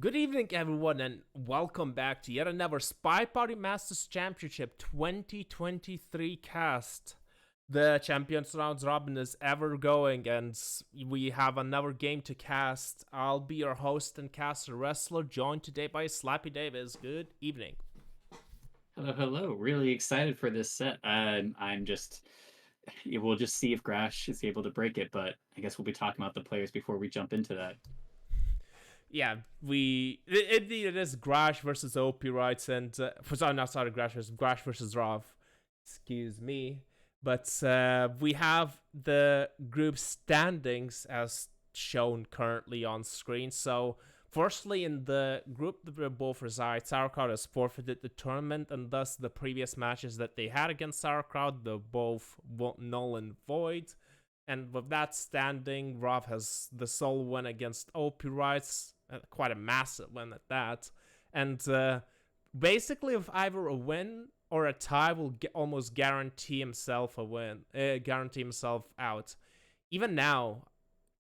Good evening, everyone, and welcome back to yet another SpyParty Masters Championship 2023 cast. The Champions Rounds Robin is ever going, and we have another game to cast. I'll be your host and caster wrestler, joined today by Slappy Davis. Good evening. Hello, hello. Really excited for this set. I'm just, we'll just see if Graash is able to break it, but I guess we'll be talking about the players before we jump into that. Yeah, indeed it is Graash versus OP, right? And sorry, not sorry, Graash versus Rav. Excuse me. But we have the group standings as shown currently on screen. So, firstly, in the group that we both reside, Sauerkraut has forfeited the tournament, and thus the previous matches that they had against Sauerkraut, they're both null and void. And with that standing, Rav has the sole win against OP Rights, quite a massive win at that. And basically, with either a win or a tie, will almost guarantee himself a win, guarantee himself out. Even now,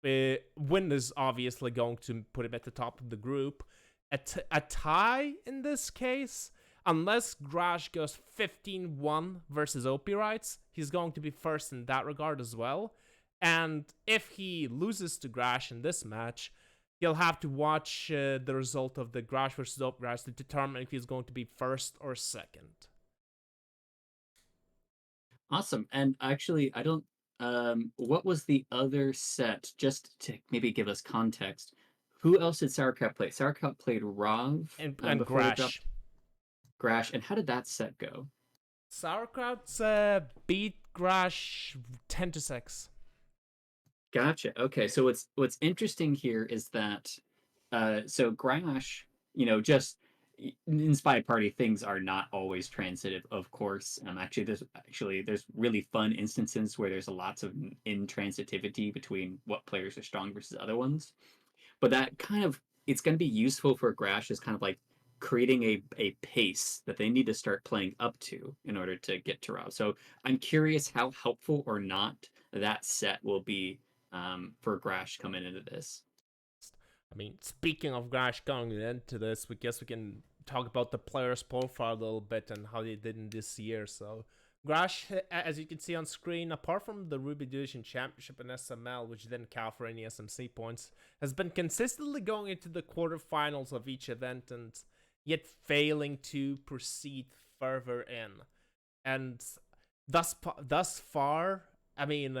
win is obviously going to put him at the top of the group. A tie in this case, unless Graash goes 15-1 versus OP Rights, he's going to be first in that regard as well. And if he loses to Graash in this match, he'll have to watch the result of the Graash versus OP Rights to determine if he's going to be first or second. Awesome. And actually, I don't, what was the other set? Just to maybe give us context. Who else did Sauerkraut play? Sauerkraut played Rav And before they Graash. dropped Graash. And how did that set go? Sauerkraut beat Graash 10-6. Gotcha. Okay, so what's interesting here is that so Graash, just in SpyParty things are not always transitive, of course. There's really fun instances where there's lots of intransitivity between what players are strong versus other ones. But that kind of it's going to be useful for Graash as kind of like creating a pace that they need to start playing up to in order to get to Rob. So I'm curious how helpful or not that set will be for Graash coming into this. I mean, speaking of Graash going into this, we guess we can talk about the players' profile a little bit and how they did in this year. So, Graash, as you can see on screen, apart from the Ruby Division Championship and SML, which didn't count for any SMC points, has been consistently going into the quarterfinals of each event and yet failing to proceed further in. And thus far, I mean,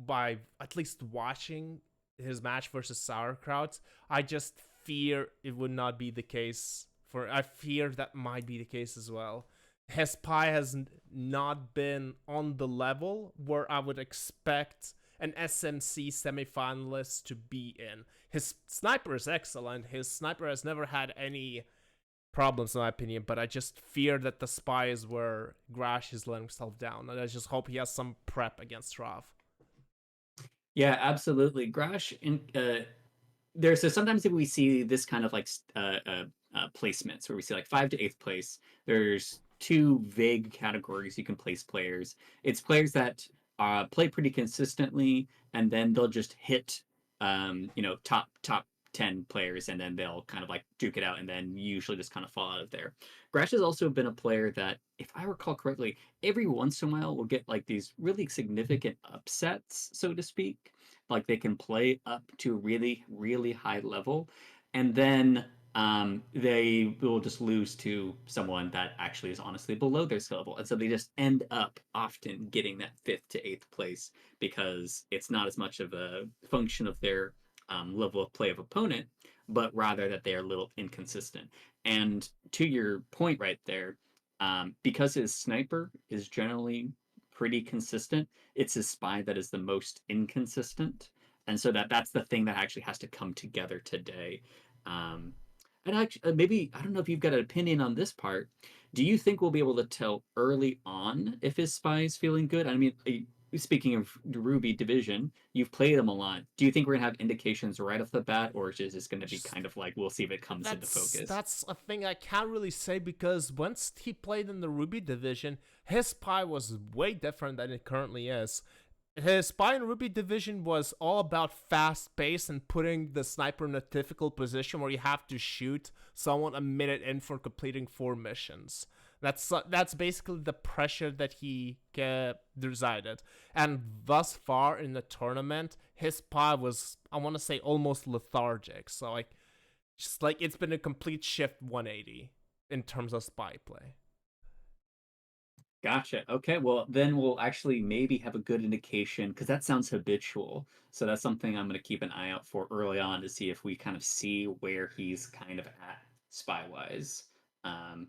by at least watching his match versus Sauerkraut, I just fear it would not be the case. I fear that might be the case as well. His pie has not been on the level where I would expect an SMC semifinalist to be in. His sniper is excellent. His sniper has never had any problems, in my opinion, but I just fear that the spy is where Graash is letting himself down, and I just hope he has some prep against Rav. Yeah, absolutely. Graash in there's so sometimes if we see this kind of like placements where we see like 5 to 8th place, there's two vague categories you can place players. It's players that play pretty consistently, and then they'll just hit top 10 players, and then they'll kind of like duke it out, and then usually just kind of fall out of there. Graash has also been a player that, if I recall correctly, every once in a while will get like these really significant upsets, so to speak. Like they can play up to a really, really high level, and then they will just lose to someone that actually is honestly below their skill level. And so they just end up often getting that 5th to 8th place because it's not as much of a function of their level of play of opponent, but rather that they are a little inconsistent. And to your point right there, because his sniper is generally pretty consistent, it's his spy that is the most inconsistent. And so that's the thing that actually has to come together today. And actually, maybe I don't know if you've got an opinion on this part. Do you think we'll be able to tell early on if his spy is feeling good? I mean, speaking of the Ruby division, you've played him a lot. Do you think we're gonna have indications right off the bat, or is this going to be Just kind of like we'll see if it comes into focus? that's a thing I can't really say because once he played in the Ruby division, his pie was way different than it currently is. his Spy and Ruby division was all about fast pace and putting the sniper in a difficult position where you have to shoot someone a minute in for completing 4 missions. That's basically the pressure that he resided. And thus far in the tournament, his spy was, I want to say, almost lethargic. So like, just like it's been a complete shift 180 in terms of spy play. Gotcha. Okay, well then we'll actually maybe have a good indication because that sounds habitual. So that's something I'm going to keep an eye out for early on to see if we kind of see where he's kind of at spy wise.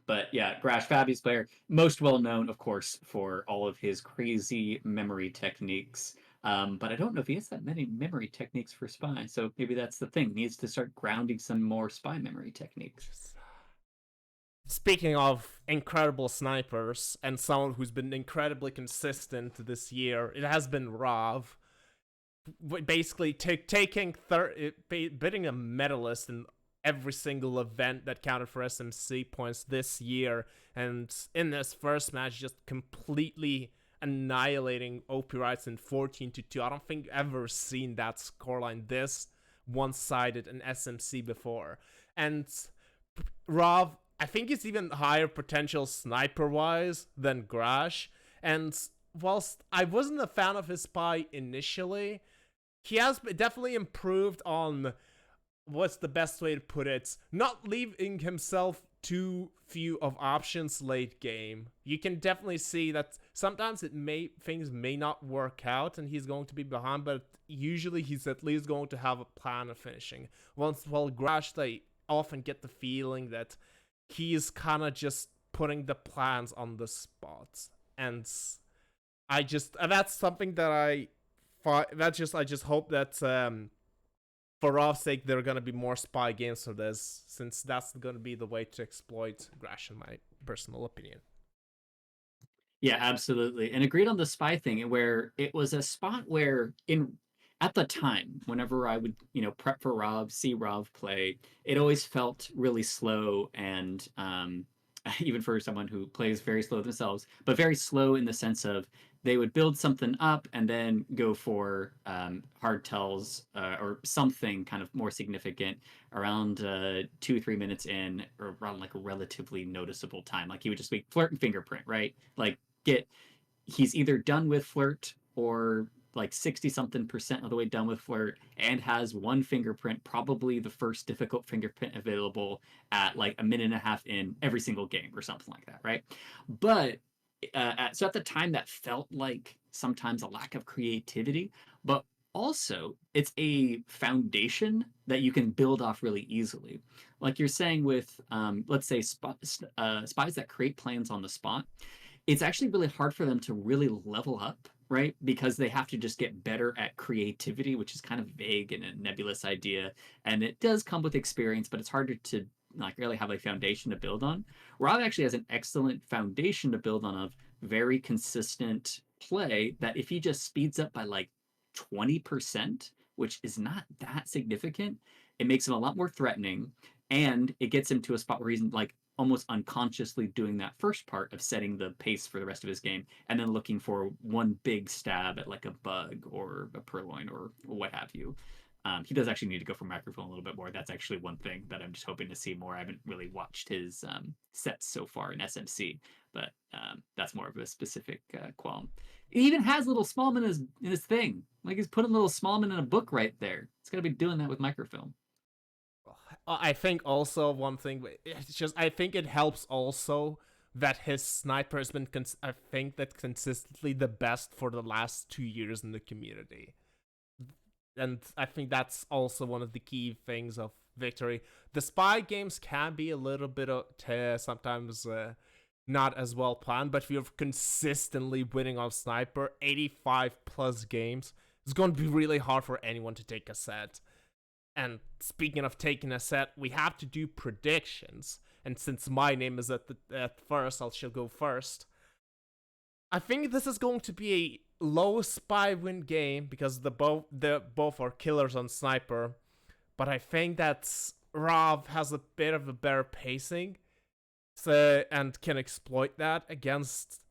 But yeah, Graash, fabulous player, most well known, of course, for all of his crazy memory techniques. But I don't know if he has that many memory techniques for spy. So maybe that's the thing. Needs to start grounding some more spy memory techniques. Speaking of incredible snipers and someone who's been incredibly consistent this year, it has been Rav. Basically, bidding a medalist in every single event that counted for SMC points this year, and in this first match, just completely annihilating OP Rights in 14-2. I don't think I've ever seen that scoreline this one-sided in SMC before. And Rav, I think he's even higher potential sniper-wise than Graash. And whilst I wasn't a fan of his spy initially, he has definitely improved on, what's the best way to put it, not leaving himself too few of options late game. You can definitely see that sometimes things may not work out and he's going to be behind, but usually he's at least going to have a plan of finishing. While Graash, they often get the feeling that he's kind of just putting the plans on the spot. And that's something that I just hope that for Rav's sake, there are going to be more spy games for this, since that's going to be the way to exploit Graash, in my personal opinion. Yeah, absolutely. And agreed on the spy thing, where it was a spot where at the time, whenever I would, prep for Rav, see Rav play, it always felt really slow and even for someone who plays very slow themselves, but very slow in the sense of they would build something up and then go for hard tells or something kind of more significant around 2-3 minutes in, or around like a relatively noticeable time. Like he would just be flirt and fingerprint, right? Like he's either done with flirt or like 60 something percent of the way done with flirt and has one fingerprint, probably the first difficult fingerprint available at like a minute and a half in every single game or something like that, right? But so at the time that felt like sometimes a lack of creativity, but also it's a foundation that you can build off really easily. Like you're saying with, let's say, spies that create plans on the spot, it's actually really hard for them to really level up, right? Because they have to just get better at creativity, which is kind of vague and a nebulous idea. And it does come with experience, but it's harder to like really have a foundation to build on. Rob actually has an excellent foundation to build on of very consistent play that if he just speeds up by like 20%, which is not that significant, it makes him a lot more threatening and it gets him to a spot where he's like almost unconsciously doing that first part of setting the pace for the rest of his game and then looking for one big stab at like a bug or a purloin or what have you. He does actually need to go for microphone a little bit more. That's actually one thing that I'm just hoping to see more. I haven't really watched his sets so far in SMC, but that's more of a specific qualm. He even has little Smallman in his thing. Like he's putting little Smallman in a book right there. It's got to be doing that with microfilm. I think also one thing, it's just, I think it helps also that his sniper has been, I think, that consistently the best for the last 2 years in the community. And I think that's also one of the key things of victory. The spy games can be a little bit sometimes not as well planned, but if you're consistently winning on sniper 85 plus games, it's going to be really hard for anyone to take a set. And speaking of taking a set, we have to do predictions. And since my name is at first, I shall go first. I think this is going to be a low spy win game because both are killers on sniper. But I think that Rav has a bit of a better pacing, and can exploit that against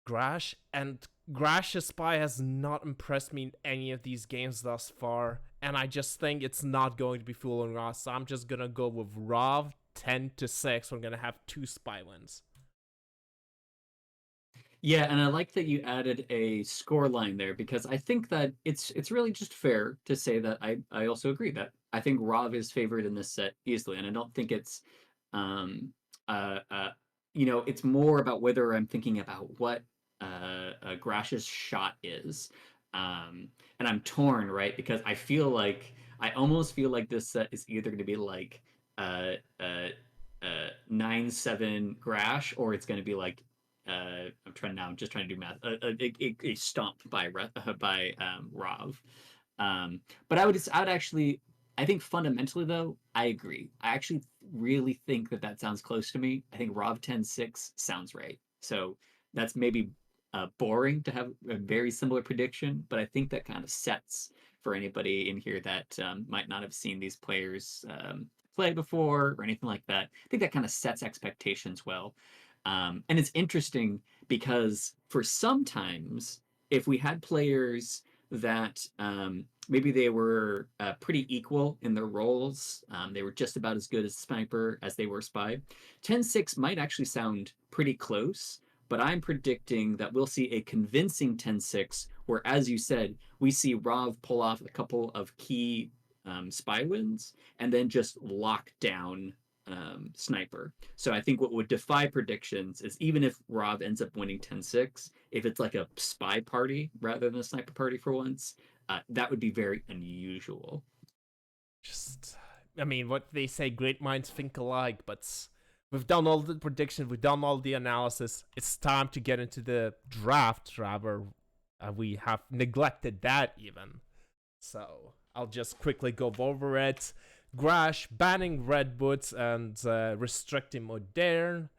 Graash, and Grash's spy has not impressed me in any of these games thus far, and I just think it's not going to be fooling us. So I'm just gonna go with Rav 10-6. We're gonna have 2 spy wins. Yeah, and I like that you added a score line there because I think that it's really just fair to say that I also agree that I think Rav is favored in this set easily, and I don't think it's um uh uh it's more about whether I'm thinking about what Grash's shot is. And I'm torn, right? Because I almost feel like this set is either going to be like uh uh 9-7 Grash, or it's going to be like I'm just trying to do math. A stomp by Rav. But I would actually, I think fundamentally though, I agree. I actually really think that that sounds close to me. I think Rav 10-6 sounds right. So that's maybe boring to have a very similar prediction, but I think that kind of sets for anybody in here that might not have seen these players play before or anything like that. I think that kind of sets expectations well. And it's interesting because for sometimes, if we had players that maybe they were pretty equal in their roles, they were just about as good as sniper as they were spy, 10-6 might actually sound pretty close. But I'm predicting that we'll see a convincing 10-6, where, as you said, we see Rav pull off a couple of key spy wins and then just lock down sniper. So I think what would defy predictions is even if Rav ends up winning 10-6, if it's like a spy party rather than a sniper party for once, that would be very unusual. Just, I mean, what they say, great minds think alike, but we've done all the predictions, we've done all the analysis. It's time to get into the draft, rather. We have neglected that even. So I'll just quickly go over it. Graash banning Red Boots and restricting Modern.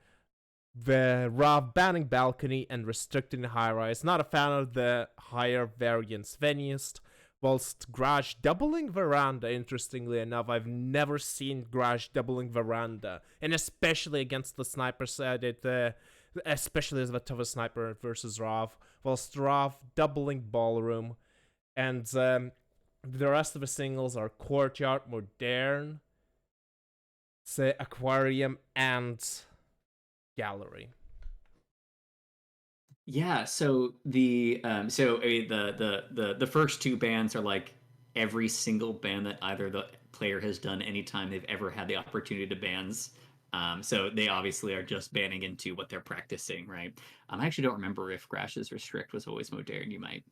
The Rav banning Balcony and restricting High Rise. Not a fan of the higher variance venues. Whilst Graash doubling Veranda, interestingly enough, I've never seen Graash doubling Veranda. And especially against the sniper side, especially as the toughest sniper versus Rav. Whilst Rav doubling Ballroom. And the rest of the singles are Courtyard, Modern, say Aquarium, and Gallery. Yeah, so the first two bands are like every single band that either the player has done anytime they've ever had the opportunity to bans. So they obviously are just banning into what they're practicing, right? I actually don't remember if Grash's Restrict was always Modern. You might.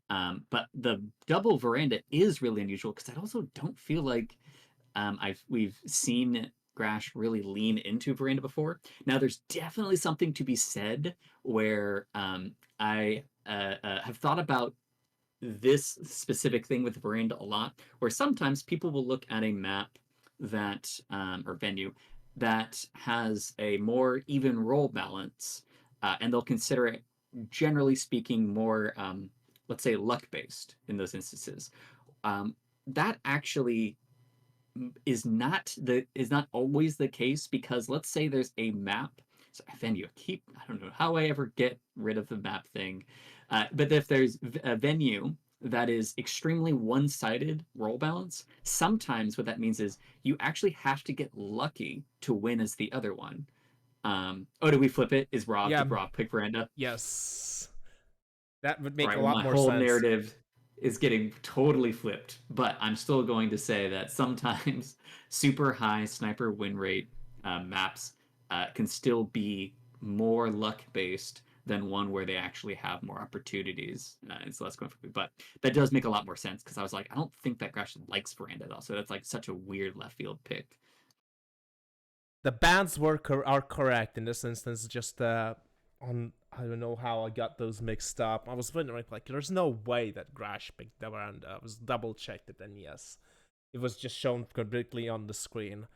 But the double veranda is really unusual because I also don't feel like we've seen Graash really lean into veranda before. Now, there's definitely something to be said where I have thought about this specific thing with veranda a lot, where sometimes people will look at a map that or venue that has a more even role balance, and they'll consider it, generally speaking, more let's say luck based in those instances. That actually is not always the case, because let's say there's a map. So venue, I don't know how I ever get rid of the map thing, but if there's a venue that is extremely one-sided role balance, sometimes what that means is you actually have to get lucky to win as the other one. Oh, did we flip it? Did Rob pick Veranda? Yes. That would All make right, a well, lot my more whole sense. narrative is getting totally flipped, but I'm still going to say that sometimes super high sniper win rate maps can still be more luck based than one where they actually have more opportunities. And so that's going for me. But that does make a lot more sense, because I was like, I don't think that Graash likes Veranda at all. So that's like such a weird left field pick. The bands are correct in this instance. Just on, I don't know how I got those mixed up. I was wondering, like, there's no way that Graash picked the Veranda. I was double checked it, and yes, it was just shown completely on the screen.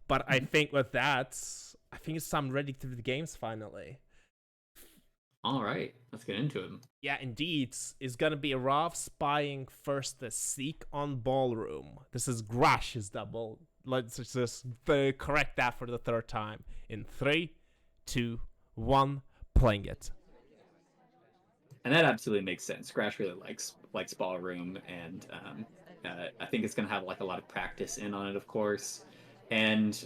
But I think with that, I think I'm ready to the games finally. All right, let's get into it. Yeah, indeed. It's gonna be Rav spying first the Seek on Ballroom. This is Graash's double. Let's just correct that for the third time. In 3, 2, 1, playing it. And that absolutely makes sense. Graash really likes ballroom, and I think it's going to have like a lot of practice in on it, of course. And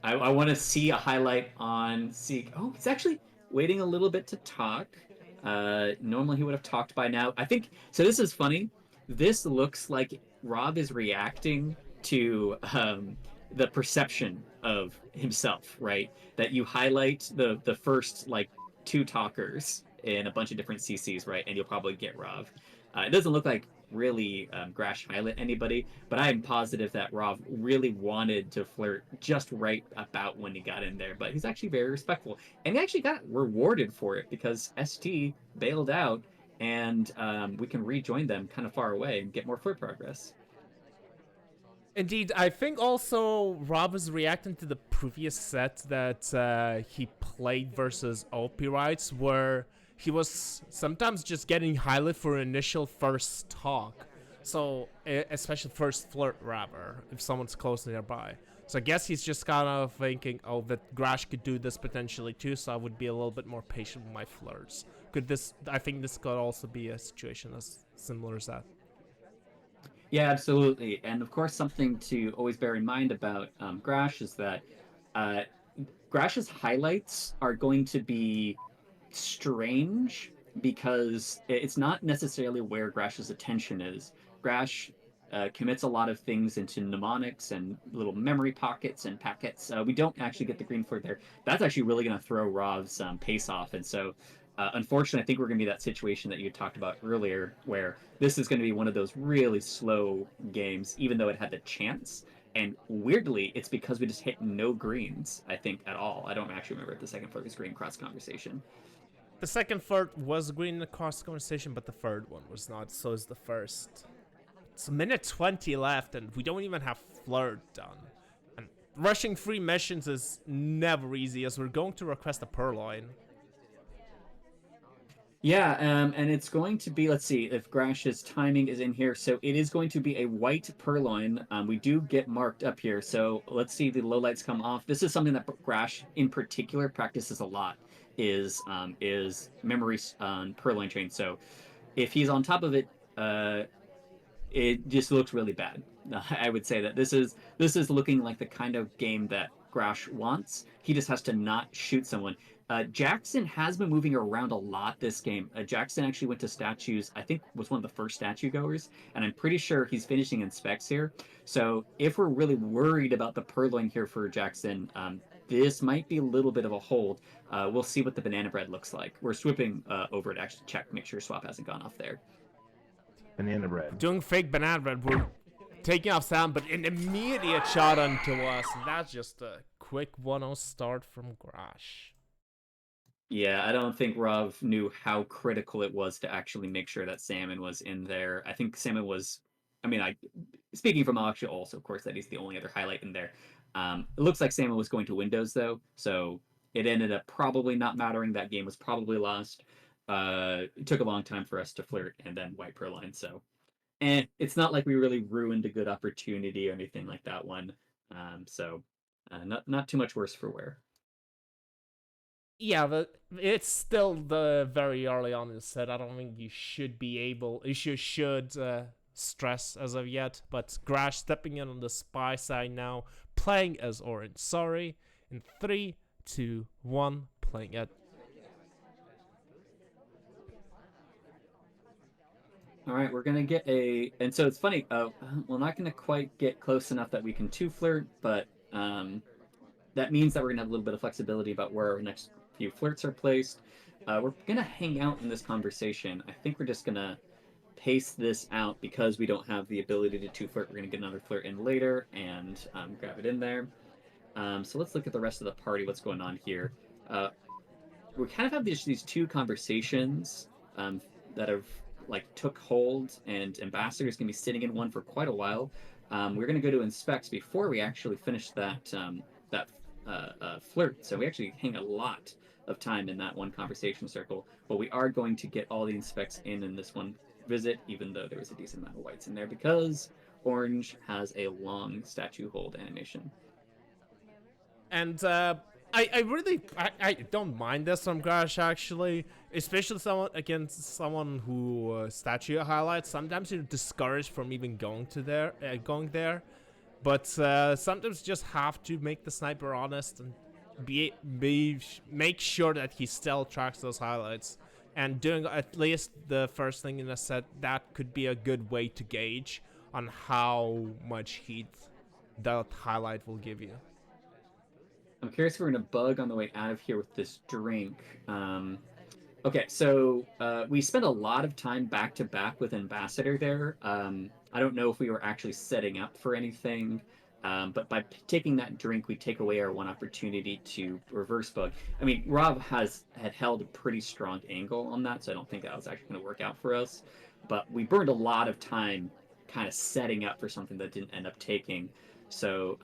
I want to see a highlight on Seek. Oh, he's actually waiting a little bit to talk. Normally he would have talked by now. I think so. This is funny. This looks like Rob is reacting to the perception of himself, right? That you highlight the first like two talkers in a bunch of different CCs, right? And you'll probably get Rav. It doesn't look like really Graash highlight anybody, but I am positive that Rav really wanted to flirt just right about when he got in there. But he's actually very respectful, and he actually got rewarded for it because ST bailed out, and we can rejoin them kind of far away and get more flirt progress. Indeed, I think also Rob is reacting to the previous set that he played versus OP Rights, where he was sometimes just getting highlighted for initial first talk. So, especially first flirt, rather, if someone's close nearby. So I guess he's just kind of thinking, oh, that Graash could do this potentially too, so I would be a little bit more patient with my flirts. Could this? I think this could also be a situation as similar as that. Yeah, absolutely. And of course, something to always bear in mind about Graash is that uh, Grash's highlights are going to be strange because it's not necessarily where Grash's attention is. Graash commits a lot of things into mnemonics and little memory pockets and packets. We don't actually get the green flirt there. That's actually really going to throw Rov's pace off. And so, unfortunately, I think we're going to be that situation that you talked about earlier, where this is going to be one of those really slow games, even though it had the chance. And weirdly, it's because we just hit no greens, I think, at all. I don't actually remember if the second flirt was green cross conversation. The second flirt was green in the cross conversation, but the third one was not. So is the first. It's a minute 20 left, and we don't even have flirt done. And rushing 3 missions is never easy, as we're going to request a purloin. Yeah, and it's going to be, let's see if Grash's timing is in here. So it is going to be a white purloin. We do get marked up here. So let's see the lowlights come off. This is something that Graash in particular practices a lot is memory on purloin chain. So if he's on top of it, it just looks really bad. I would say that this is looking like the kind of game that Graash wants. He just has to not shoot someone. Jackson has been moving around a lot this game. Jackson actually went to statues, I think was one of the first statue goers, and I'm pretty sure he's finishing in specs here. So if we're really worried about the purloin here for Jackson, this might be a little bit of a hold. We'll see what the banana bread looks like. We're swooping over to actually check, make sure swap hasn't gone off there. Banana bread. Doing fake banana bread, we're taking off sound, but an immediate shot onto us. And that's just a quick 1-0 start from Graash. Yeah, I don't think Rav knew how critical it was to actually make sure that Salmon was in there. I think Salmon was, I mean, speaking from actually also, of course, that he's the only other highlight in there. It looks like Salmon was going to Windows though, so it ended up probably not mattering. That game was probably lost. It took a long time for us to flirt and then white Purloin, so it's not like we really ruined a good opportunity or anything like that one. So not too much worse for wear. Yeah, but it's still the very early on in the set. I don't think you should be able. You should stress as of yet. But Graash stepping in on the spy side now, playing as Orange. Sorry, in 3, 2, 1, playing it. All right, we're gonna get and so it's funny. We're not gonna quite get close enough that we can two flirt, but that means that we're gonna have a little bit of flexibility about where our next few flirts are placed. We're gonna hang out in this conversation. I think we're just gonna pace this out because we don't have the ability to two flirt. We're gonna get another flirt in later and grab it in there. So let's look at the rest of the party. What's going on here? We kind of have these two conversations that have like took hold, and Ambassador is going to be sitting in one for quite a while. We're going to go to inspects before we actually finish that flirt. So we actually hang a lot of time in that one conversation circle, but we are going to get all the inspects in this one visit, even though there was a decent amount of whites in there because Orange has a long statue hold animation. And I don't mind this from Graash actually, especially someone against someone who statue highlights. Sometimes you're discouraged from even going there, but sometimes you just have to make the sniper honest and make sure that he still tracks those highlights. And doing at least the first thing in a set, that could be a good way to gauge on how much heat that highlight will give you. I'm curious if we're gonna bug on the way out of here with this drink. Okay, so we spent a lot of time back to back with Ambassador there. I don't know if we were actually setting up for anything, but by taking that drink, we take away our one opportunity to reverse bug. I mean, Rob had held a pretty strong angle on that, so I don't think that was actually going to work out for us. But we burned a lot of time kind of setting up for something that didn't end up taking. So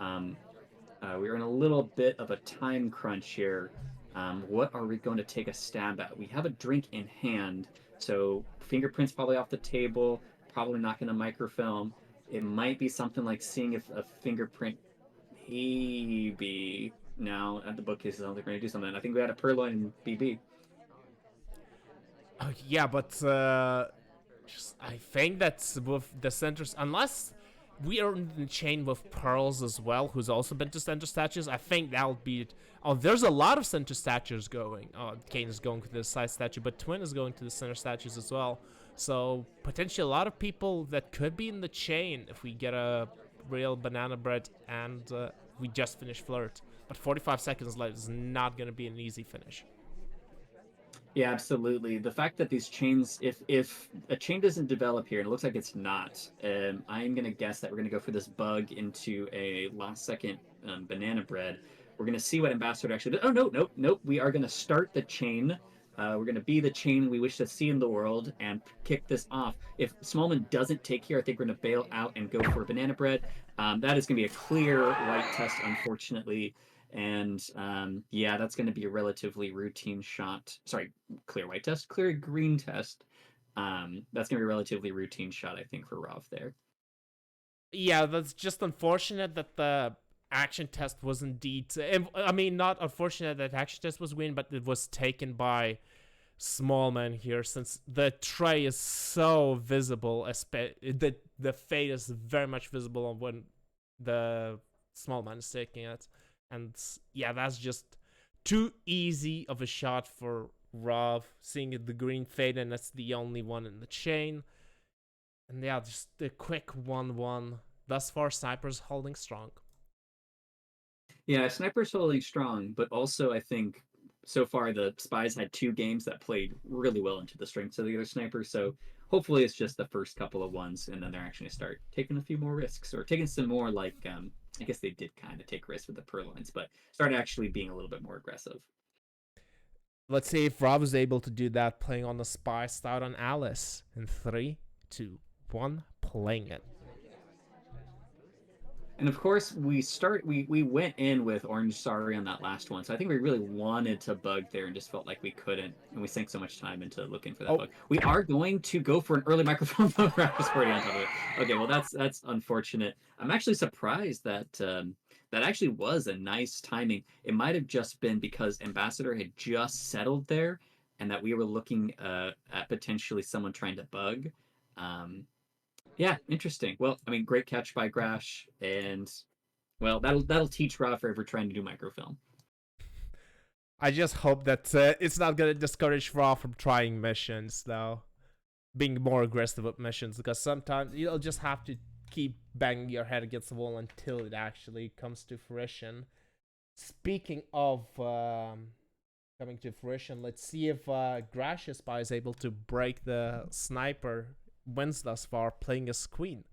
we were in a little bit of a time crunch here. What are we going to take a stab at? We have a drink in hand, so fingerprints probably off the table, probably not going to microfilm. It might be something like seeing if a fingerprint maybe now at the bookcase. I don't think we're going to do something. I think we had a Purloin and BB. Yeah, but I think that's with the centers, unless we are in the chain with Pearls as well, who's also been to center statues. I think that'll be it. Oh, there's a lot of center statues going. Oh, Kane is going to the side statue, but Twin is going to the center statues as well. So potentially a lot of people that could be in the chain if we get a real banana bread and we just finish Flirt. But 45 seconds left is not going to be an easy finish. Yeah, absolutely. The fact that these chains, if a chain doesn't develop here, and it looks like it's not, I'm going to guess that we're going to go for this bug into a last second banana bread. We're going to see what Ambassador actually does. Oh, no. We are going to start the chain. We're going to be the chain we wish to see in the world and kick this off. If Smallman doesn't take here, I think we're going to bail out and go for banana bread. That is going to be a clear white test, unfortunately. And yeah, that's going to be a relatively routine shot. Sorry, clear white test, clear green test. That's going to be a relatively routine shot, I think, for Rav there. Yeah, that's just unfortunate that the action test was indeed. I mean, not unfortunate that action test was win, but it was taken by Smallman here, since the tray is so visible. The fade is very much visible on when the Smallman is taking it. And yeah, that's just too easy of a shot for Rav, seeing the green fade, and that's the only one in the chain. And yeah, just a quick 1-1. Thus far, Sniper's holding strong. Yeah, Sniper's holding strong, but also I think so far the Spies had 2 games that played really well into the strengths of the other Sniper, so hopefully it's just the first couple of ones, and then they're actually going to start taking a few more risks, or taking some more, like, I guess they did kind of take risks with the Purloins, but started actually being a little bit more aggressive. Let's see if Rob is able to do that, playing on the Spy start on Alice. In 3, 2, 1, playing it. And of course, we went in with Orange Sorry on that last one, so I think we really wanted to bug there and just felt like we couldn't, and we sank so much time into looking for that bug. We are going to go for an early microphone bug. Raptors party on top of it. Okay, well that's unfortunate. I'm actually surprised that that actually was a nice timing. It might have just been because Ambassador had just settled there, and that we were looking at potentially someone trying to bug. Yeah, interesting. Well, I mean, great catch by Graash, and well, that'll teach Raw for ever trying to do microfilm. I just hope that it's not gonna discourage Raw from trying missions, though, being more aggressive with missions, because sometimes you'll just have to keep banging your head against the wall until it actually comes to fruition. Speaking of coming to fruition, let's see if Graash Spy is able to break the Sniper wins thus far, playing as Queen.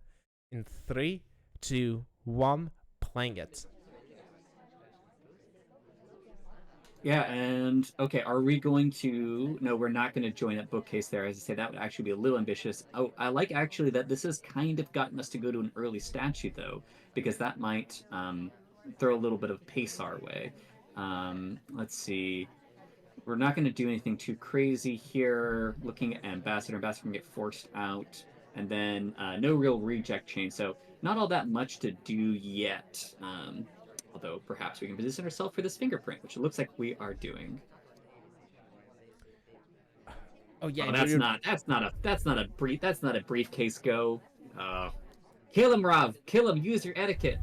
In 3, 2, 1, playing it. Yeah, and okay, are we going to... No, we're not going to join that bookcase there. As I say, that would actually be a little ambitious. Oh, I like actually that this has kind of gotten us to go to an early statue, though, because that might throw a little bit of pace our way. Let's see. We're not going to do anything too crazy here. Looking at Ambassador. Ambassador can get forced out. And then no real reject chain. So not all that much to do yet. Although perhaps we can position ourselves for this fingerprint, which it looks like we are doing. Oh yeah, Oh, that's not a briefcase go. Kill him, Rob. Kill him. Use your etiquette.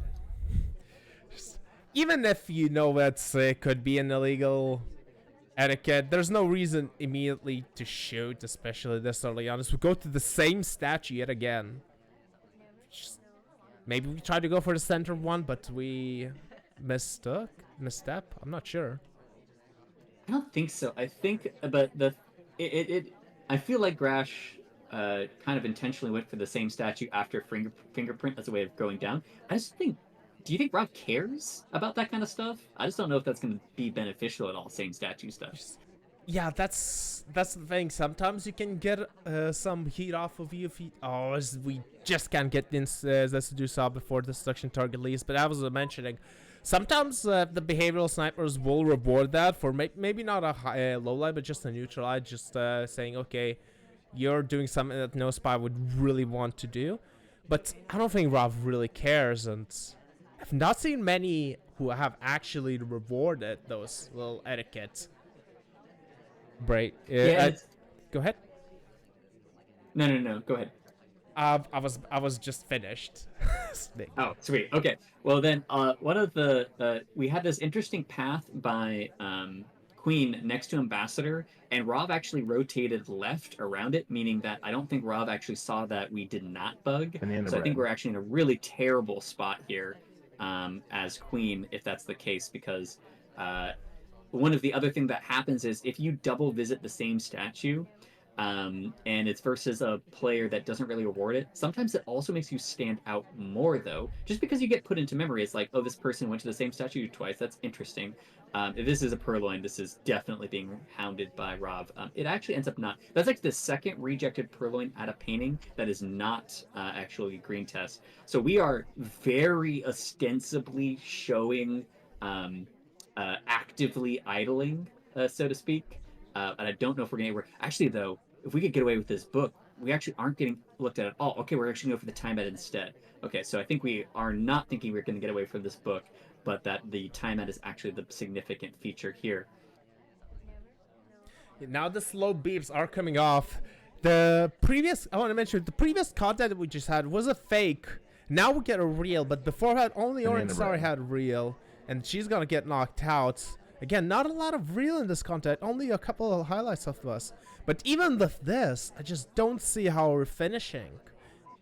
Even if you know that could be an illegal etiquette, there's no reason immediately to shoot, especially this early on. We go to the same statue yet again. Maybe we tried to go for the center one, but we misstep. I'm not sure. I don't think so. I think, but I feel like Graash kind of intentionally went for the same statue after fingerprint as a way of going down. I just think, do you think Rob cares about that kind of stuff? I just don't know if that's going to be beneficial at all. Same statue stuff. Yeah, that's the thing. Sometimes you can get some heat off of you if we just can't get this to do so before destruction target leaves. But I was mentioning, sometimes the behavioral snipers will reward that for maybe not a low light, but just a neutral light, just saying, okay, you're doing something that no spy would really want to do. But I don't think Rob really cares, and I've not seen many who have actually rewarded those little etiquettes. Right. Go ahead. No. Go ahead. I was just finished. Oh, sweet. Okay. Well, then, one of the we had this interesting path by Queen next to Ambassador, and Rob actually rotated left around it, meaning that I don't think Rob actually saw that we did not bug. So I think we're actually in a really terrible spot here as Queen, if that's the case, because one of the other things that happens is if you double visit the same statue, and it's versus a player that doesn't really reward it, sometimes it also makes you stand out more, though. Just because you get put into memory, it's like, oh, this person went to the same statue twice. That's interesting. If this is a purloin, this is definitely being hounded by Rob. It actually ends up not. That's like the second rejected purloin at a painting that is not actually green test. So we are very ostensibly showing actively idling, so to speak. And I don't know if we're getting anywhere. Actually, though, if we could get away with this book, we actually aren't getting looked at all. Okay, we're actually going to go for the time ad instead. Okay, so I think we are not thinking we're going to get away from this book, but that the time ad is actually the significant feature here. Now the slow beeps are coming off. I want to mention, the previous content that we just had was a fake. Now we get a real, but before that, only Orange Star had real, and she's going to get knocked out. Again, not a lot of real in this content, only a couple of highlights of us. But even with this, I just don't see how we're finishing.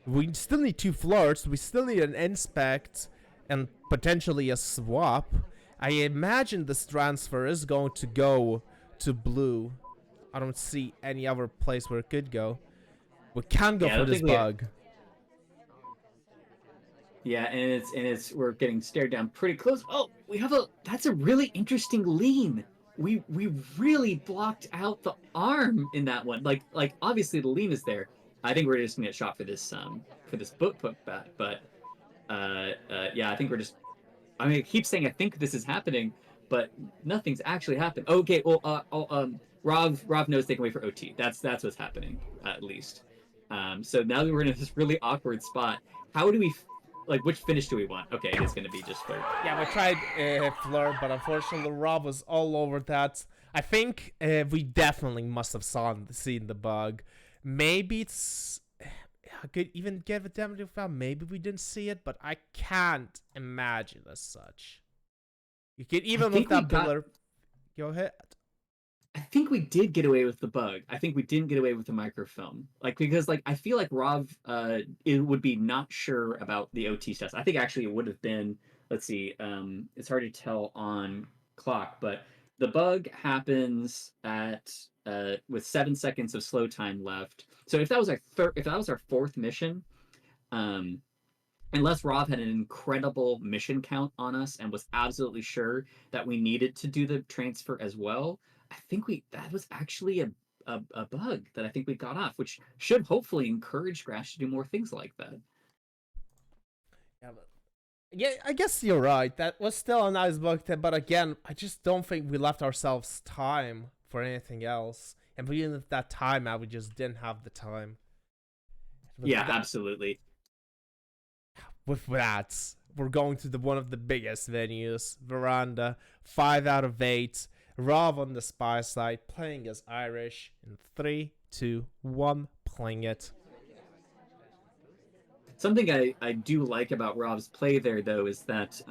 We still need 2 flirts, we still need an inspect, and potentially a swap. I imagine this transfer is going to go to blue. I don't see any other place where it could go. We can go for this bug. Yeah, and we're getting stared down pretty close. Oh, that's a really interesting lean. We really blocked out the arm in that one. Like obviously the lean is there. I think we're just gonna get shot for this book put back. But yeah, I think we're just. I mean, I keep saying I think this is happening, but nothing's actually happened. Okay, well, Rob knows taking away for OT. That's what's happening at least. So now that we're in this really awkward spot, how do we? Like, which finish do we want? Okay, it is going to be just flirt. Yeah, we tried flirt, but unfortunately Rob was all over that. I think we definitely must have seen the bug. Maybe it's... I could even give it damage if maybe we didn't see it, but I can't imagine as such. You could even with that pillar... Go ahead. I think we did get away with the bug. I think we didn't get away with the microfilm. Because I feel like Rob it would be not sure about the OT test. I think actually it would have been, let's see, it's hard to tell on clock, but the bug happens at with 7 seconds of slow time left. So if that was our 4th mission, unless Rob had an incredible mission count on us and was absolutely sure that we needed to do the transfer as well, I think that was actually a bug that I think we got off, which should hopefully encourage Graash to do more things like that. Yeah, I guess you're right. That was still a nice bug, but again, I just don't think we left ourselves time for anything else. And even with that time out, we just didn't have the time. Yeah, absolutely. With that, we're going to one of the biggest venues, Veranda, 5 out of 8. Rob on the spy side, playing as Irish in 3, 2, 1, playing it. Something I do like about Rob's play there, though, is that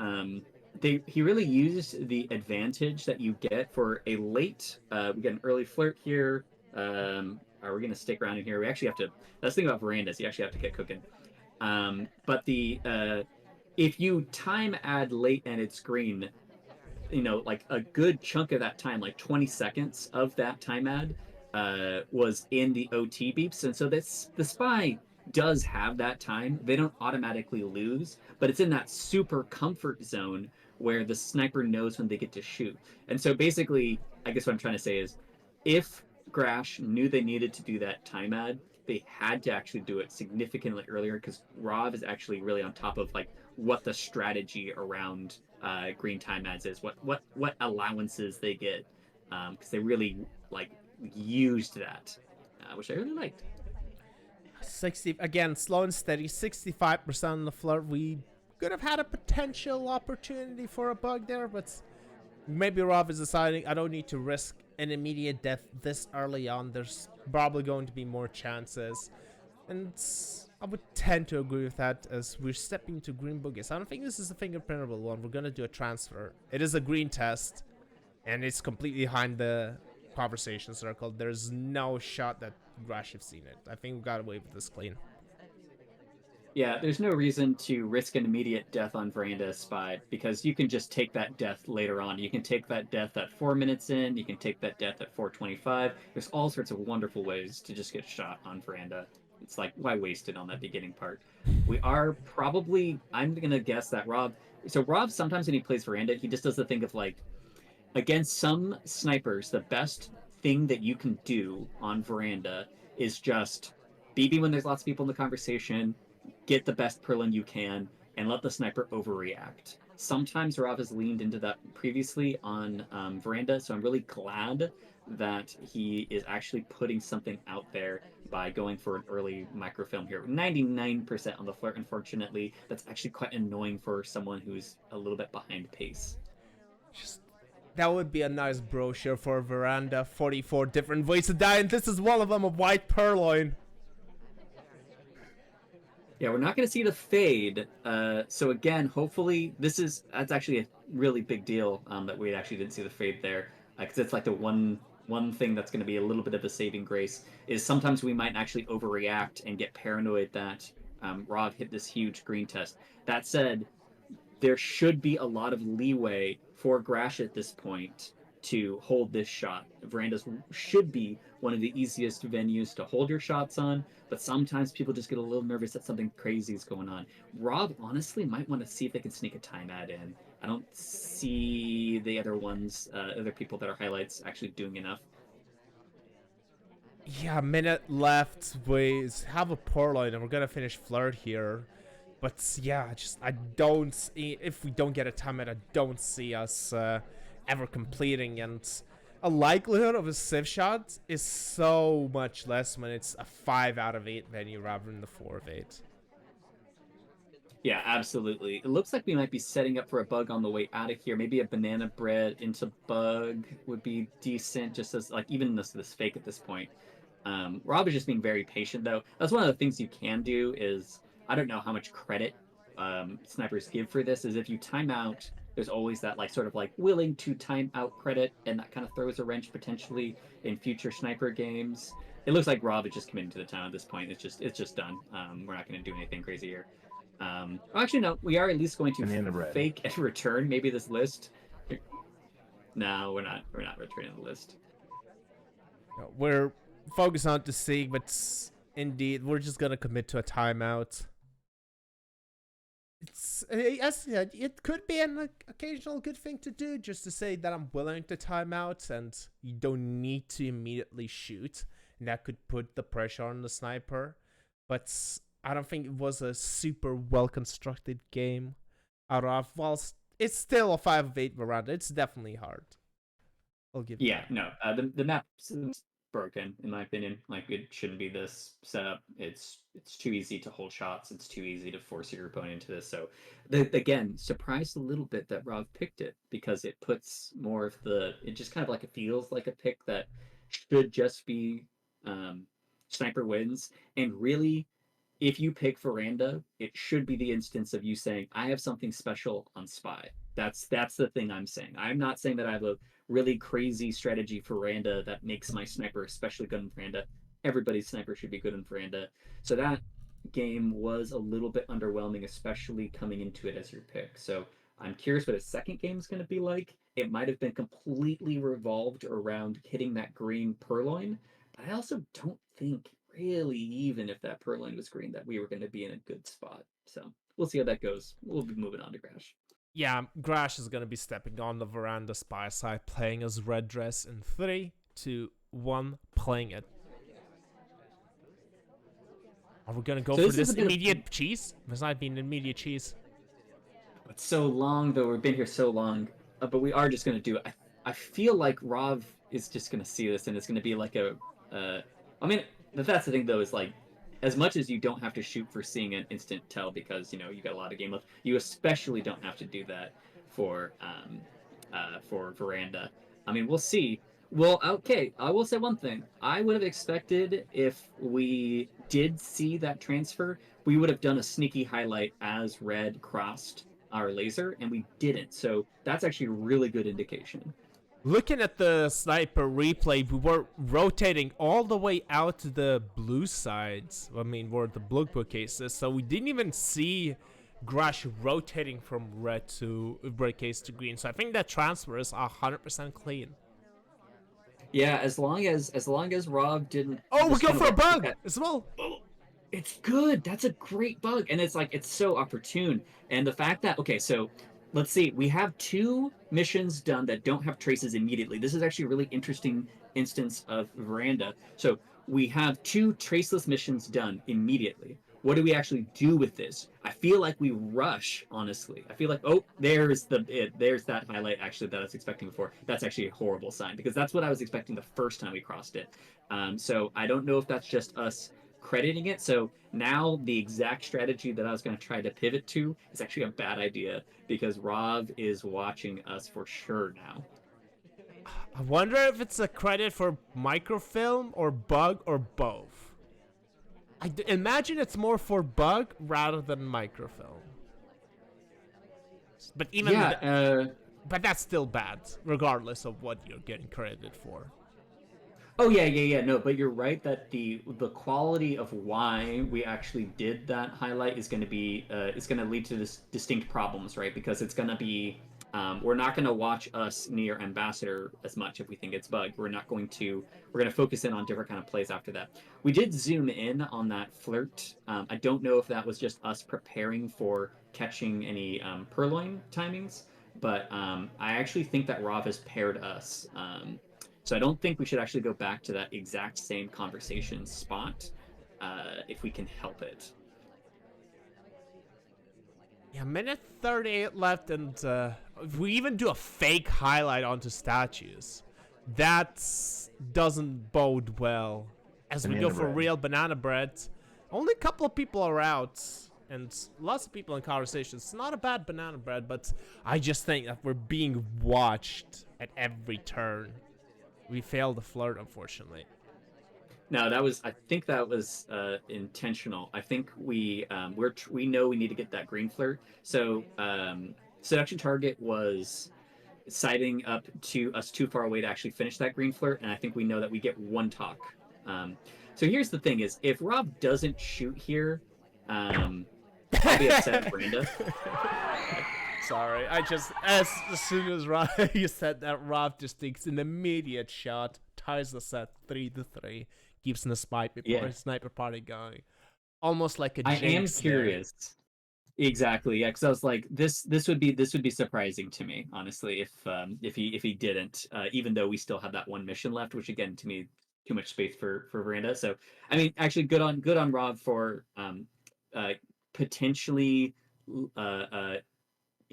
he really used the advantage that you get for a late. We get an early flirt here. Are we going to stick around in here? We actually have to. That's the thing about verandas. You actually have to get cooking. But if you time add late and it's green, like a good chunk of that time, like 20 seconds of that time add, was in the OT beeps, and so the spy does have that time. They don't automatically lose, but it's in that super comfort zone where the sniper knows when they get to shoot. And so basically, I guess what I'm trying to say is, if Graash knew they needed to do that time add, they had to actually do it significantly earlier, because Rob is actually really on top of like what the strategy around green time adds is, what allowances they get, because they really like used that, which I really liked. 60 again, slow and steady, 65% on the flirt. We could have had a potential opportunity for a bug there, but maybe Rob is deciding I don't need to risk an immediate death this early on. There's probably going to be more chances, and I would tend to agree with that, as we're stepping to green boogies. I don't think this is a fingerprintable one. We're gonna do a transfer. It is a green test, and it's completely behind the conversation circle. There's no shot that Graash have seen it. I think we got away with this clean. Yeah, there's no reason to risk an immediate death on Veranda Spy, because you can just take that death later on. You can take that death at 4 minutes in, you can take that death at 4:25. There's all sorts of wonderful ways to just get shot on Veranda. It's like, why waste it on that beginning part? We are probably, I'm going to guess that Rob, so Rob, sometimes when he plays Veranda, he just does the thing of like, against some snipers, the best thing that you can do on Veranda is just BB when there's lots of people in the conversation, get the best Perlin you can, and let the sniper overreact. Sometimes Rob has leaned into that previously on Veranda, so I'm really glad that he is actually putting something out there by going for an early microfilm here. 99% on the flirt, unfortunately. That's actually quite annoying for someone who's a little bit behind pace. Just, that would be a nice brochure for Veranda. 44 different ways to die, and this is one of them, a white purloin. Yeah, we're not going to see the fade. So again, hopefully that's actually a really big deal, that we actually didn't see the fade there, because it's like the one thing that's going to be a little bit of a saving grace is sometimes we might actually overreact and get paranoid that Rob hit this huge green test. That said, there should be a lot of leeway for Graash at this point to hold this shot. Verandas should be one of the easiest venues to hold your shots on, but sometimes people just get a little nervous that something crazy is going on. Rob honestly might want to see if they can sneak a time ad in. I don't see the other other people that are highlights actually doing enough. Yeah, minute left. We have a purloin, and we're gonna finish flirt here. But yeah, I don't see, if we don't get a time ad, I don't see us ever completing, and a likelihood of a civ shot is so much less when it's a 5 out of 8 venue rather than the 4 of 8. Yeah, absolutely. It looks like we might be setting up for a bug on the way out of here. Maybe a banana bread into bug would be decent, just as like even this fake at this point. Rob is just being very patient, though. That's one of the things you can do is, I don't know how much credit snipers give for this, is if you time out, there's always that like sort of like willing to time out credit, and that kind of throws a wrench potentially in future sniper games. It looks like Rob is just committing to the town at this point. It's just done. We're not going to do anything crazy here. Actually, no, we are at least going to fake and return maybe this list. No, we're not. We're not returning the list. No, we're focused on to see, but indeed, we're just gonna commit to a timeout. It's as it could be an occasional good thing to do, just to say that I'm willing to time out, and you don't need to immediately shoot, and that could put the pressure on the sniper. But I don't think it was a super well constructed game. Out of, whilst it's still a 5 of 8 Veranda, it's definitely hard. I'll give you that. No, the map broken in my opinion. Like it shouldn't be this setup. It's too easy to hold shots. It's too easy to force your opponent into this. So again, surprised a little bit that Rob picked it because it puts more of the it just kind of like it feels like a pick that should just be sniper wins. And really, if you pick Veranda, it should be the instance of you saying, I have something special on Spy. That's the thing I'm saying. I'm not saying that I have a really crazy strategy for Veranda that makes my sniper especially good in Veranda. Everybody's sniper should be good in Veranda. So that game was a little bit underwhelming, especially coming into it as your pick. So I'm curious what a second game is going to be like. It might have been completely revolved around hitting that green purloin, but I also don't think really, even if that purloin was green, that we were going to be in a good spot. So we'll see how that goes. We'll be moving on to Graash. Yeah, Graash is going to be stepping on the Veranda Spy side, playing as red dress in 3, 2, 1, playing it. Are we going to go for this immediate cheese? This might be an immediate cheese. It's so long, though. We've been here so long. But we are just going to do it. I feel like Rav is just going to see this, and it's going to be like a... I mean, that's the thing, though, is like, as much as you don't have to shoot for seeing an instant tell because, you know, you got a lot of game left, you especially don't have to do that for Veranda. I mean, we'll see. Well, okay, I will say one thing. I would have expected if we did see that transfer, we would have done a sneaky highlight as red crossed our laser, and we didn't. So that's actually a really good indication. Looking at the sniper replay, we were rotating all the way out to the blue sides. I mean, where the blue bookcase is. So we didn't even see Graash rotating from red case to green. So I think that transfer is 100% clean. Yeah, as long as Rob didn't. Oh, we go for a bug as well. Oh, it's good. That's a great bug, and it's like it's so opportune. And the fact that so let's see, we have 2 missions done that don't have traces immediately. This is actually a really interesting instance of Veranda. So we have 2 traceless missions done immediately. What do we actually do with this? I feel like we rush, honestly. I feel like, oh, there's that highlight actually that I was expecting before. That's actually a horrible sign because that's what I was expecting the first time we crossed it. So I don't know if that's just us crediting it. So now the exact strategy that I was going to try to pivot to is actually a bad idea because Rob is watching us for sure now. I wonder if it's a credit for microfilm or bug or both. I imagine it's more for bug rather than microfilm. But even but that's still bad, regardless of what you're getting credited for. Oh yeah. No, but you're right that the quality of why we actually did that highlight is going to be is going to lead to distinct problems, right? Because it's going to be we're not going to watch us near Ambassador as much if we think it's bug. We're going to focus in on different kind of plays after that. We did zoom in on that flirt. I don't know if that was just us preparing for catching any purloin timings, but I actually think that Rav has paired us. So I don't think we should actually go back to that exact same conversation spot if we can help it. Yeah, minute 38 left, and if we even do a fake highlight onto statues, that doesn't bode well. As we go for real banana bread, only a couple of people are out, and lots of people in conversation. It's not a bad banana bread, but I just think that we're being watched at every turn. We failed the flirt, unfortunately. No, I think that was intentional. I think we know we need to get that green flirt. So seduction target was sighting up to us too far away to actually finish that green flirt, and I think we know that we get 1 talk. So here's the thing: is if Rob doesn't shoot here, I'll be upset at Brenda. Sorry, I just as soon as you said that, Rob just takes an immediate shot, ties the set 3-3. Keeps the sniper party going, almost like a jinx. I am curious. Exactly, yeah. Because I was like, this would be surprising to me, honestly, if he didn't, even though we still have that 1 mission left, which again to me too much space for Veranda. So I mean, actually, good on Rob for potentially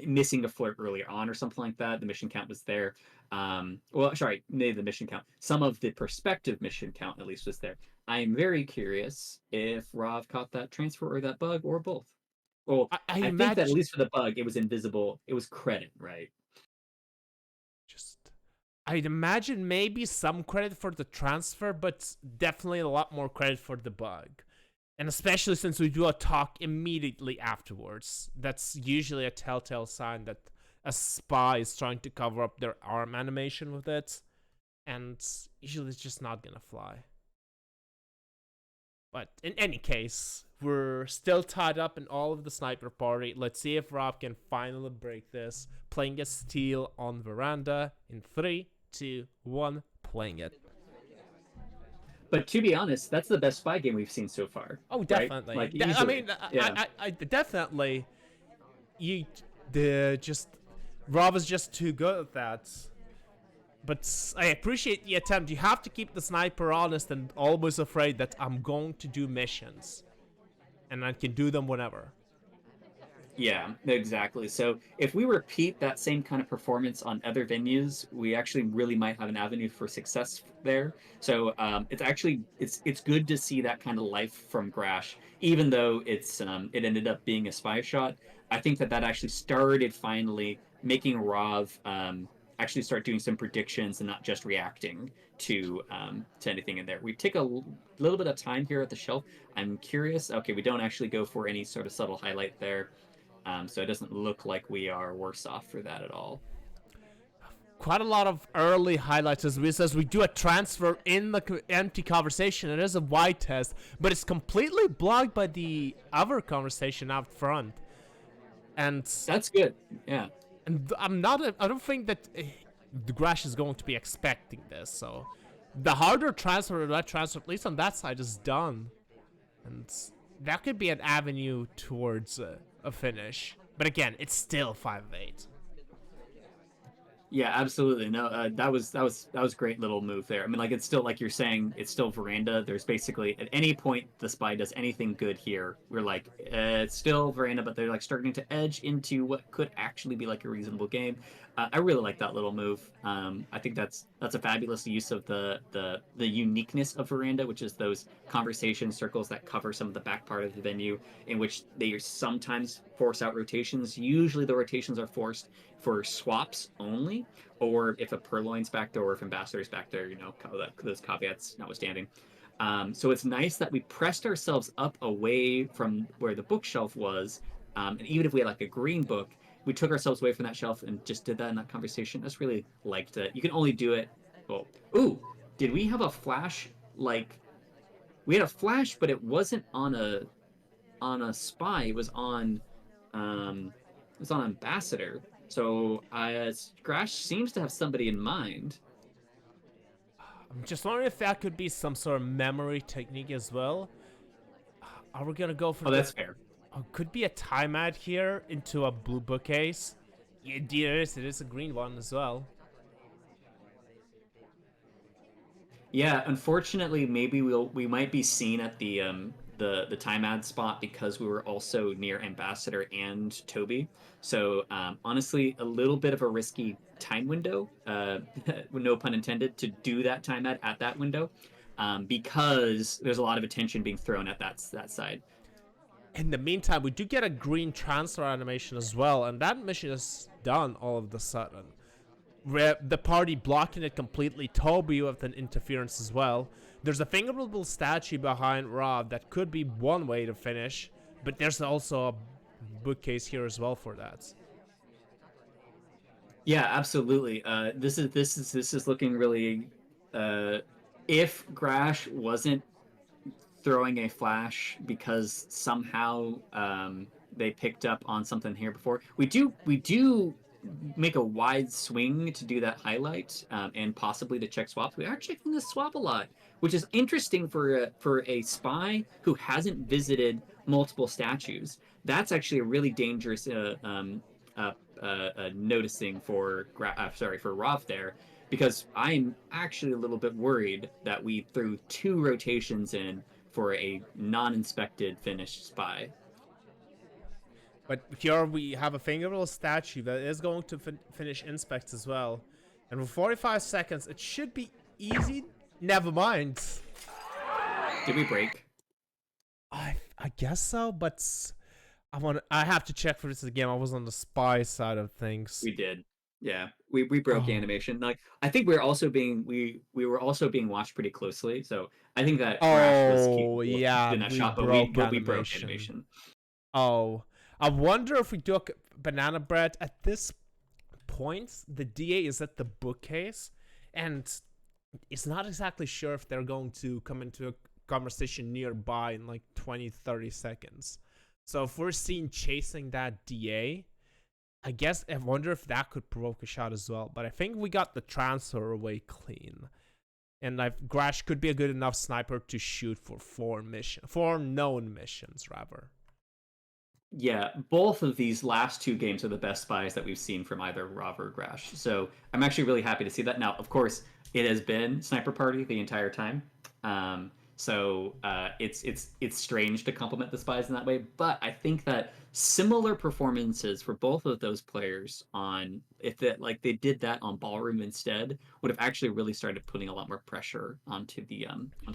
missing a flirt earlier on or something like that. The mission count was there. Well, sorry, maybe the mission count. Some of the perspective mission count at least was there. I am very curious if Rav caught that transfer or that bug or both. Well, I I think that at imagine least for the bug, it was invisible. It was credit, right? just I'd imagine maybe some credit for the transfer, but definitely a lot more credit for the bug. And especially since we do a talk immediately afterwards, that's usually a telltale sign that a spy is trying to cover up their arm animation with it, and usually it's just not gonna fly. But in any case, we're still tied up in all of the sniper party. Let's see if Rob can finally break this. Playing a steal on veranda in 3, 2, 1, playing it. But to be honest, that's the best spy game we've seen so far. Oh, right? definitely. Like, I easily. mean, Yeah. I definitely. Rob is just too good at that. But I appreciate the attempt. You have to keep the sniper honest and always afraid that I'm going to do missions, and I can do them whenever. Yeah, exactly. So if we repeat that same kind of performance on other venues, we actually really might have an avenue for success there. So it's good to see that kind of life from Graash, even though it ended up being a spy shot. I think that actually started finally making Rav actually start doing some predictions and not just reacting to anything in there. We take a little bit of time here at the shelf. I'm curious. Okay, we don't actually go for any sort of subtle highlight there. So it doesn't look like we are worse off for that at all. Quite a lot of early highlights as we do a transfer in the empty conversation. It is a wide test, but it's completely blocked by the other conversation out front. And that's good. Yeah. And I don't think that the Graash is going to be expecting this. So the harder transfer, at least on that side, is done. And that could be an avenue towards a finish. But again, it's still 5-8. Yeah, absolutely. No, that was a great little move there. I mean, like, it's still, like you're saying, it's still veranda. There's basically at any point the spy does anything good here, we're like, it's still veranda, but they're like starting to edge into what could actually be like a reasonable game. I really like that little move. I think that's a fabulous use of the uniqueness of veranda, which is those conversation circles that cover some of the back part of the venue, in which they sometimes force out rotations. Usually the rotations are forced for swaps only, or if a Purloin's back there or if Ambassador's back there, those caveats notwithstanding. So it's nice that we pressed ourselves up away from where the bookshelf was, and even if we had like a green book, we took ourselves away from that shelf and just did that in that conversation. I just really liked it. You can only do it. Well, ooh, did we have a flash? Like, we had a flash, but it wasn't on a spy. It was on Ambassador. So Graash seems to have somebody in mind. I'm just wondering if that could be some sort of memory technique as well. Are we gonna go for? Oh, that's fair. Could be a timeout here into a blue bookcase. Yeah, it is a green one as well. Yeah, unfortunately, maybe we might be seen at the time ad spot because we were also near Ambassador and Toby. So honestly, a little bit of a risky time window, no pun intended, to do that time ad at that window, because there's a lot of attention being thrown at that side. In the meantime, we do get a green transfer animation as well, and that mission is done all of a sudden. The party blocking it completely. Toby with an interference as well. There's a fingerable statue behind Rob that could be one way to finish, but there's also a bookcase here as well for that. Yeah, absolutely. This is looking really. If Graash wasn't throwing a flash because somehow they picked up on something here before, we do make a wide swing to do that highlight, and possibly to check swaps. We are checking the swap a lot, which is interesting for a spy who hasn't visited multiple statues. That's actually a really dangerous noticing for Rav there, because I'm actually a little bit worried that we threw 2 rotations in for a non-inspected finished spy. But here we have a fingerable statue that is going to finish inspect as well. And for 45 seconds, it should be easy. Never mind. Did we break? I guess so, but I have to check for this again. I was on the spy side of things. We did. Yeah, we broke animation. Like I think we were also being watched pretty closely. So I think that Graash was capable of doing that shot, but we broke animation. Oh, I wonder if we took banana bread at this point. The DA is at the bookcase, and it's not exactly sure if they're going to come into a conversation nearby in like 20-30 seconds. So if we're seen chasing that DA, I guess I wonder if that could provoke a shot as well. But I think we got the transfer away clean. And Graash could be a good enough sniper to shoot for 4 known missions, rather. Yeah, both of these last 2 games are the best spies that we've seen from either Rav or Graash. So I'm actually really happy to see that. Now, of course, it has been SpyParty the entire time. So it's strange to compliment the spies in that way, but I think that similar performances for both of those players on they did that on Ballroom instead would have actually really started putting a lot more pressure onto the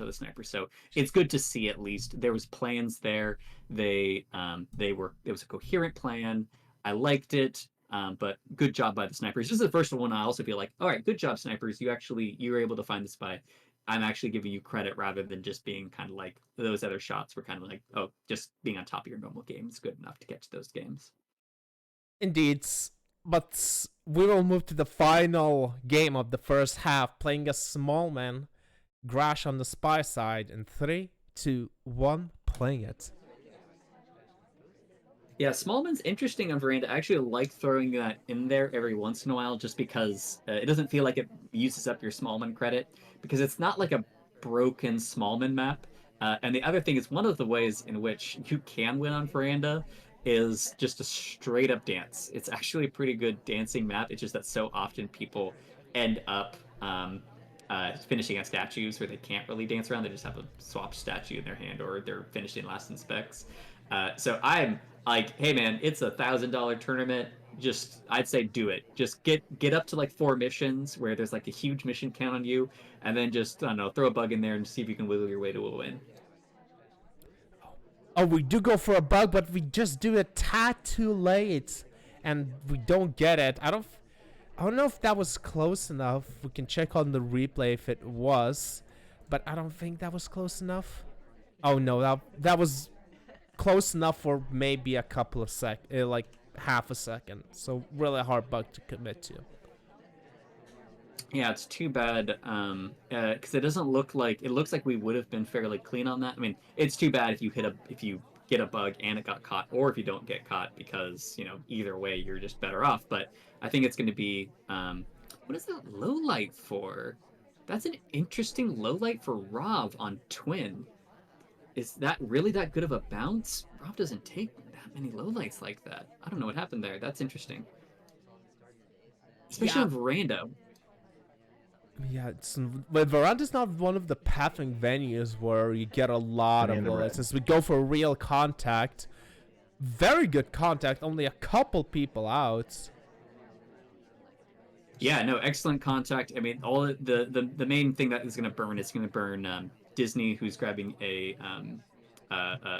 sniper. So it's good to see at least there was plans there. It was a coherent plan. I liked it. But good job by the snipers. This is the first one I also feel like, all right, good job, snipers. You were able to find the spy. I'm actually giving you credit rather than just being kind of like those other shots were kind of like, oh, just being on top of your normal game is good enough to get to those games. Indeed, but we will move to the final game of the first half, playing a small man, Graash on the spy side, in 3, 2, 1, playing it. Yeah, Smallman's interesting on Veranda. I actually like throwing that in there every once in a while just because it doesn't feel like it uses up your Smallman credit because it's not like a broken Smallman map. And the other thing is one of the ways in which you can win on Veranda is just a straight up dance. It's actually a pretty good dancing map. It's just that so often people end up finishing at statues where they can't really dance around. They just have a swapped statue in their hand or they're finishing last in specs. So I'm like, hey man, it's $1,000 tournament. I'd say do it. Just get up to like 4 missions where there's like a huge mission count on you, and then just I don't know, throw a bug in there and see if you can wiggle your way to a win. Oh, we do go for a bug, but we just do it tad too late, and we don't get it. I don't know if that was close enough. We can check on the replay if it was, but I don't think that was close enough. Oh no, that was close enough for maybe a couple of like half a second. So really hard bug to commit to. Yeah, it's too bad because it looks like we would have been fairly clean on that. I mean, it's too bad if you get a bug and it got caught, or if you don't get caught because either way you're just better off. But I think it's going to be what is that low light for? That's an interesting low light for Rav on Twin. Is that really that good of a bounce? Rob doesn't take that many lowlights like that. I don't know what happened there. That's interesting. Especially on Veranda. Yeah, but Veranda's not one of the pathing venues where you get a lot of lowlights. As we go for real contact, very good contact, only a couple people out. Yeah, no, excellent contact. I mean, all the main thing that is going to burn Disney, who's grabbing a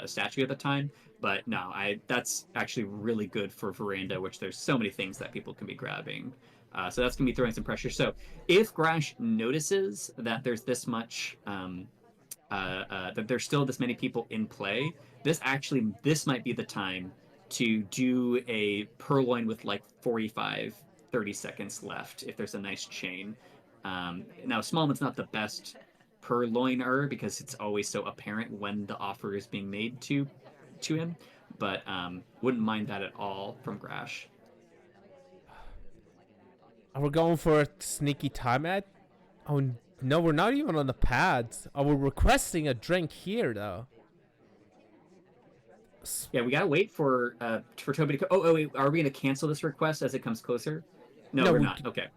statue at the time. But no, that's actually really good for Veranda, which there's so many things that people can be grabbing. So that's going to be throwing some pressure. So if Graash notices that there's this much, that there's still this many people in play, this might be the time to do a purloin with like 30 seconds left if there's a nice chain. Now, Smallman's not the best purloiner because it's always so apparent when the offer is being made to him, but wouldn't mind that at all from Graash. We're going for a sneaky time ad? Oh no, we're not even on the pads. Oh, we're requesting a drink here though. Yeah, we gotta wait for Toby to. Oh wait, are we gonna cancel this request as it comes closer? No, we're not. Okay.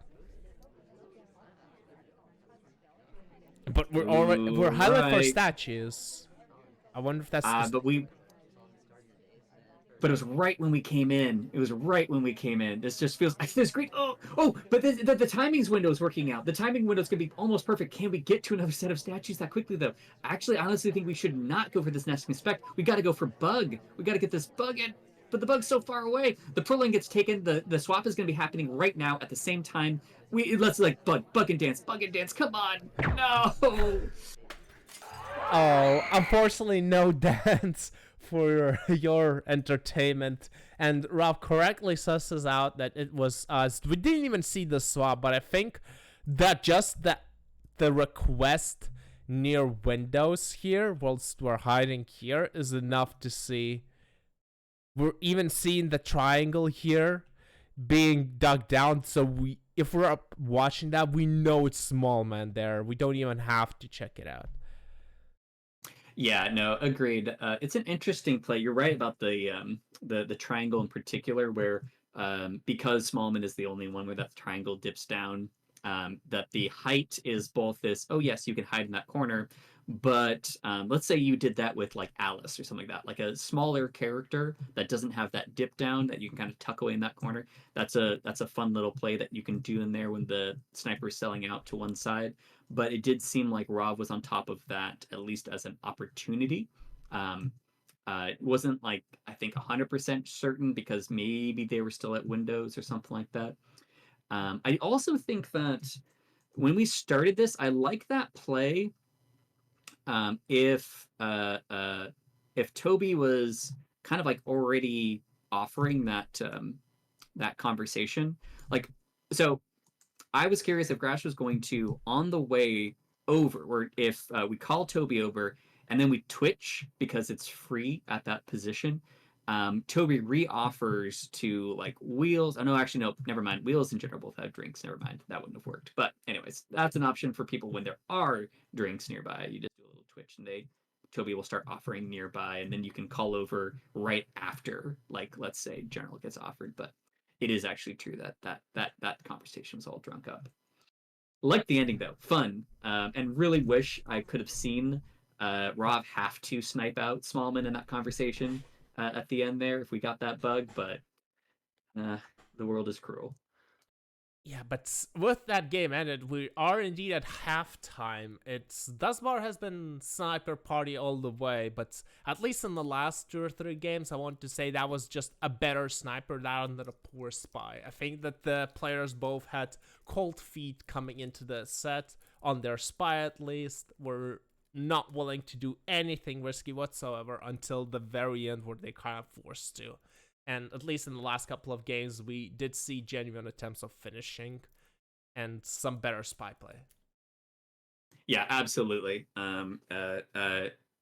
But we're highlighting for statues. I wonder if that's. but it was right when we came in. It was right when we came in. This just feels. This great. But the timings window is working out. The timing window is going to be almost perfect. Can we get to another set of statues that quickly, though? Actually, I honestly think we should not go for this nesting spec. We got to go for bug. We got to get this bug in. But the bug's so far away. The Perlin gets taken. The swap is going to be happening right now at the same time. Let's like bug and dance. Come on. No. Oh, unfortunately, no dance for your entertainment. And Rob correctly susses out that it was us. We didn't even see the swap, but I think that just the request near windows here, whilst we're hiding here, is enough to see. We're even seeing the triangle here being dug down, so if we're up watching that, we know it's small man there. We don't even have to check it out. Yeah, no, agreed. It's an interesting play. You're right about the triangle in particular, where because Smallman is the only one where that triangle dips down, that the height is both this. Oh yes, you can hide in that corner, but let's say you did that with like Alice or something like that, like a smaller character that doesn't have that dip down that you can kind of tuck away in that corner. That's a fun little play that you can do in there when the sniper is selling out to one side. But it did seem like Rob was on top of that, at least as an opportunity. It wasn't like, I think, 100% certain because maybe they were still at Windows or something like that. I also think that when we started this, I like that play. If Toby was kind of like already offering that that conversation, like, so I was curious if Graash was going to, on the way over, or if we call Toby over and then we Twitch because it's free at that position. Toby re-offers to like Wheels. Oh no, actually no, never mind. Wheels and Jitter both have drinks. Never mind, that wouldn't have worked. But anyways, that's an option for people when there are drinks nearby. You just do a little Twitch, and Toby will start offering nearby, and then you can call over right after, like, let's say General gets offered. But it is actually true that conversation was all drunk up. Like the ending though, fun, and really wish I could have seen Rob have to snipe out Smallman in that conversation at the end there if we got that bug, but the world is cruel. Yeah, but with that game ended, we are indeed at halftime. It's thus far has been SpyParty all the way, but at least in the last 2 or 3 games, I want to say that was just a better sniper than a poor spy. I think that the players both had cold feet coming into the set, on their spy at least, were not willing to do anything risky whatsoever until the very end where they kind of forced to. And at least in the last couple of games, we did see genuine attempts of finishing and some better spy play. Yeah, absolutely.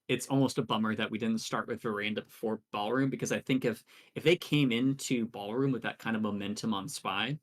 It's almost a bummer that we didn't start with Veranda before Ballroom, because I think if they came into Ballroom with that kind of momentum on Spy,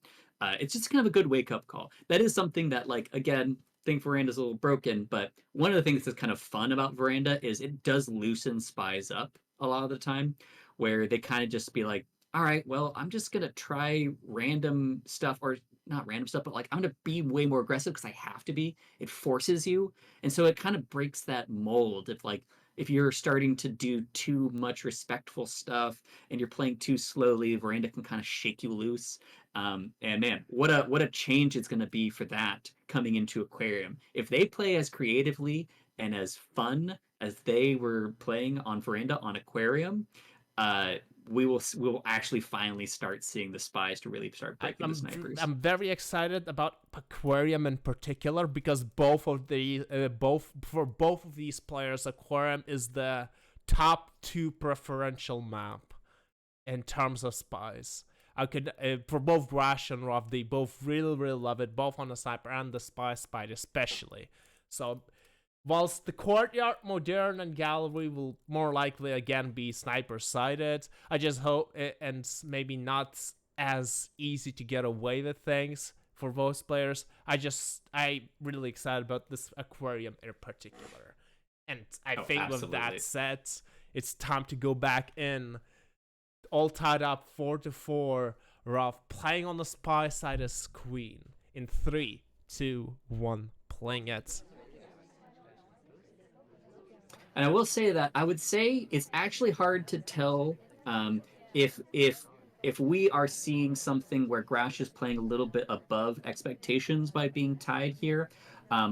it's just kind of a good wake-up call. That is something that, like, again, I think Veranda's a little broken, but one of the things that's kind of fun about Veranda is it does loosen Spies up a lot of the time, where they kind of just be like, all right, well, I'm just going to try random stuff, or not random stuff, but like I'm going to be way more aggressive because I have to be. It forces you. And so it kind of breaks that mold of like, if you're starting to do too much respectful stuff and you're playing too slowly, Veranda can kind of shake you loose. And man, what a change it's going to be for that coming into Aquarium. If they play as creatively and as fun as they were playing on Veranda on Aquarium, we will actually finally start seeing the spies to really start breaking the snipers. I'm very excited about Aquarium in particular because both of these players, Aquarium is the top 2 preferential map in terms of spies. I could for both Graash and Rob, they both really love it, both on the sniper and the spy especially. So whilst the Courtyard, Modern, and Gallery will more likely again be sniper-sided, I just hope, and maybe not as easy to get away with things for most players, I'm really excited about this Aquarium in particular. And I think absolutely. With that said, it's time to go back in, all tied up 4-4, Rough playing on the spy side as Queen. In 3, 2, 1, playing it. And I will say that I would say it's actually hard to tell if we are seeing something where Graash is playing a little bit above expectations by being tied here,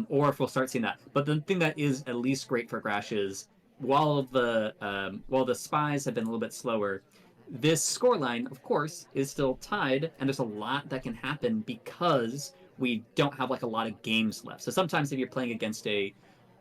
or if we'll start seeing that. But the thing that is at least great for Graash is while the spies have been a little bit slower, this scoreline, of course, is still tied, and there's a lot that can happen because we don't have like a lot of games left. So sometimes if you're playing against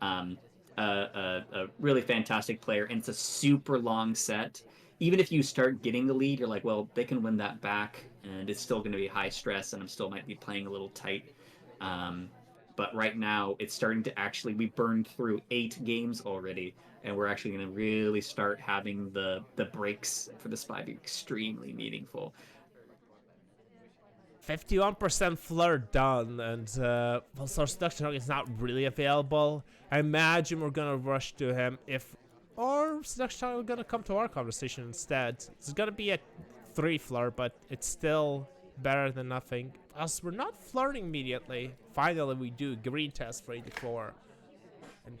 um, a really fantastic player and it's a super long set, even if you start getting the lead, you're like, well, they can win that back, and it's still going to be high stress, and I'm still might be playing a little tight. Um, but right now, it's starting to actually we burned through 8 games already, and we're actually going to really start having the breaks for the spy be extremely meaningful. 51% Fleur done, and well, Source Seduction Hug is not really available. I imagine we're gonna rush to him if, or Seduction Hug are gonna come to our conversation instead. It's gonna be a 3 Fleur, but it's still better than nothing. As we're not flirting immediately, finally we do green test for 84, and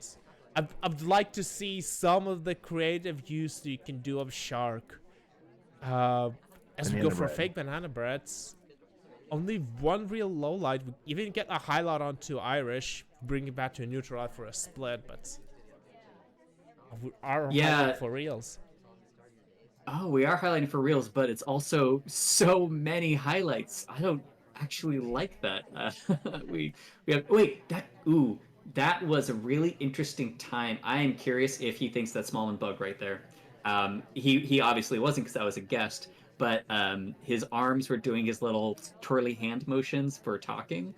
I'd like to see some of the creative use that you can do of Shark. As we go for Bread. fake banana breads. Only one real low light. We even get a highlight onto Irish, bring it back to a neutral light for a split, but we are highlighting for reals. Oh, we are highlighting for reals, but it's also so many highlights. I don't actually like that. We have that was a really interesting time. I am curious if he thinks that Smallman bug right there. He obviously wasn't because I was a guest, but his arms were doing his little twirly hand motions for talking.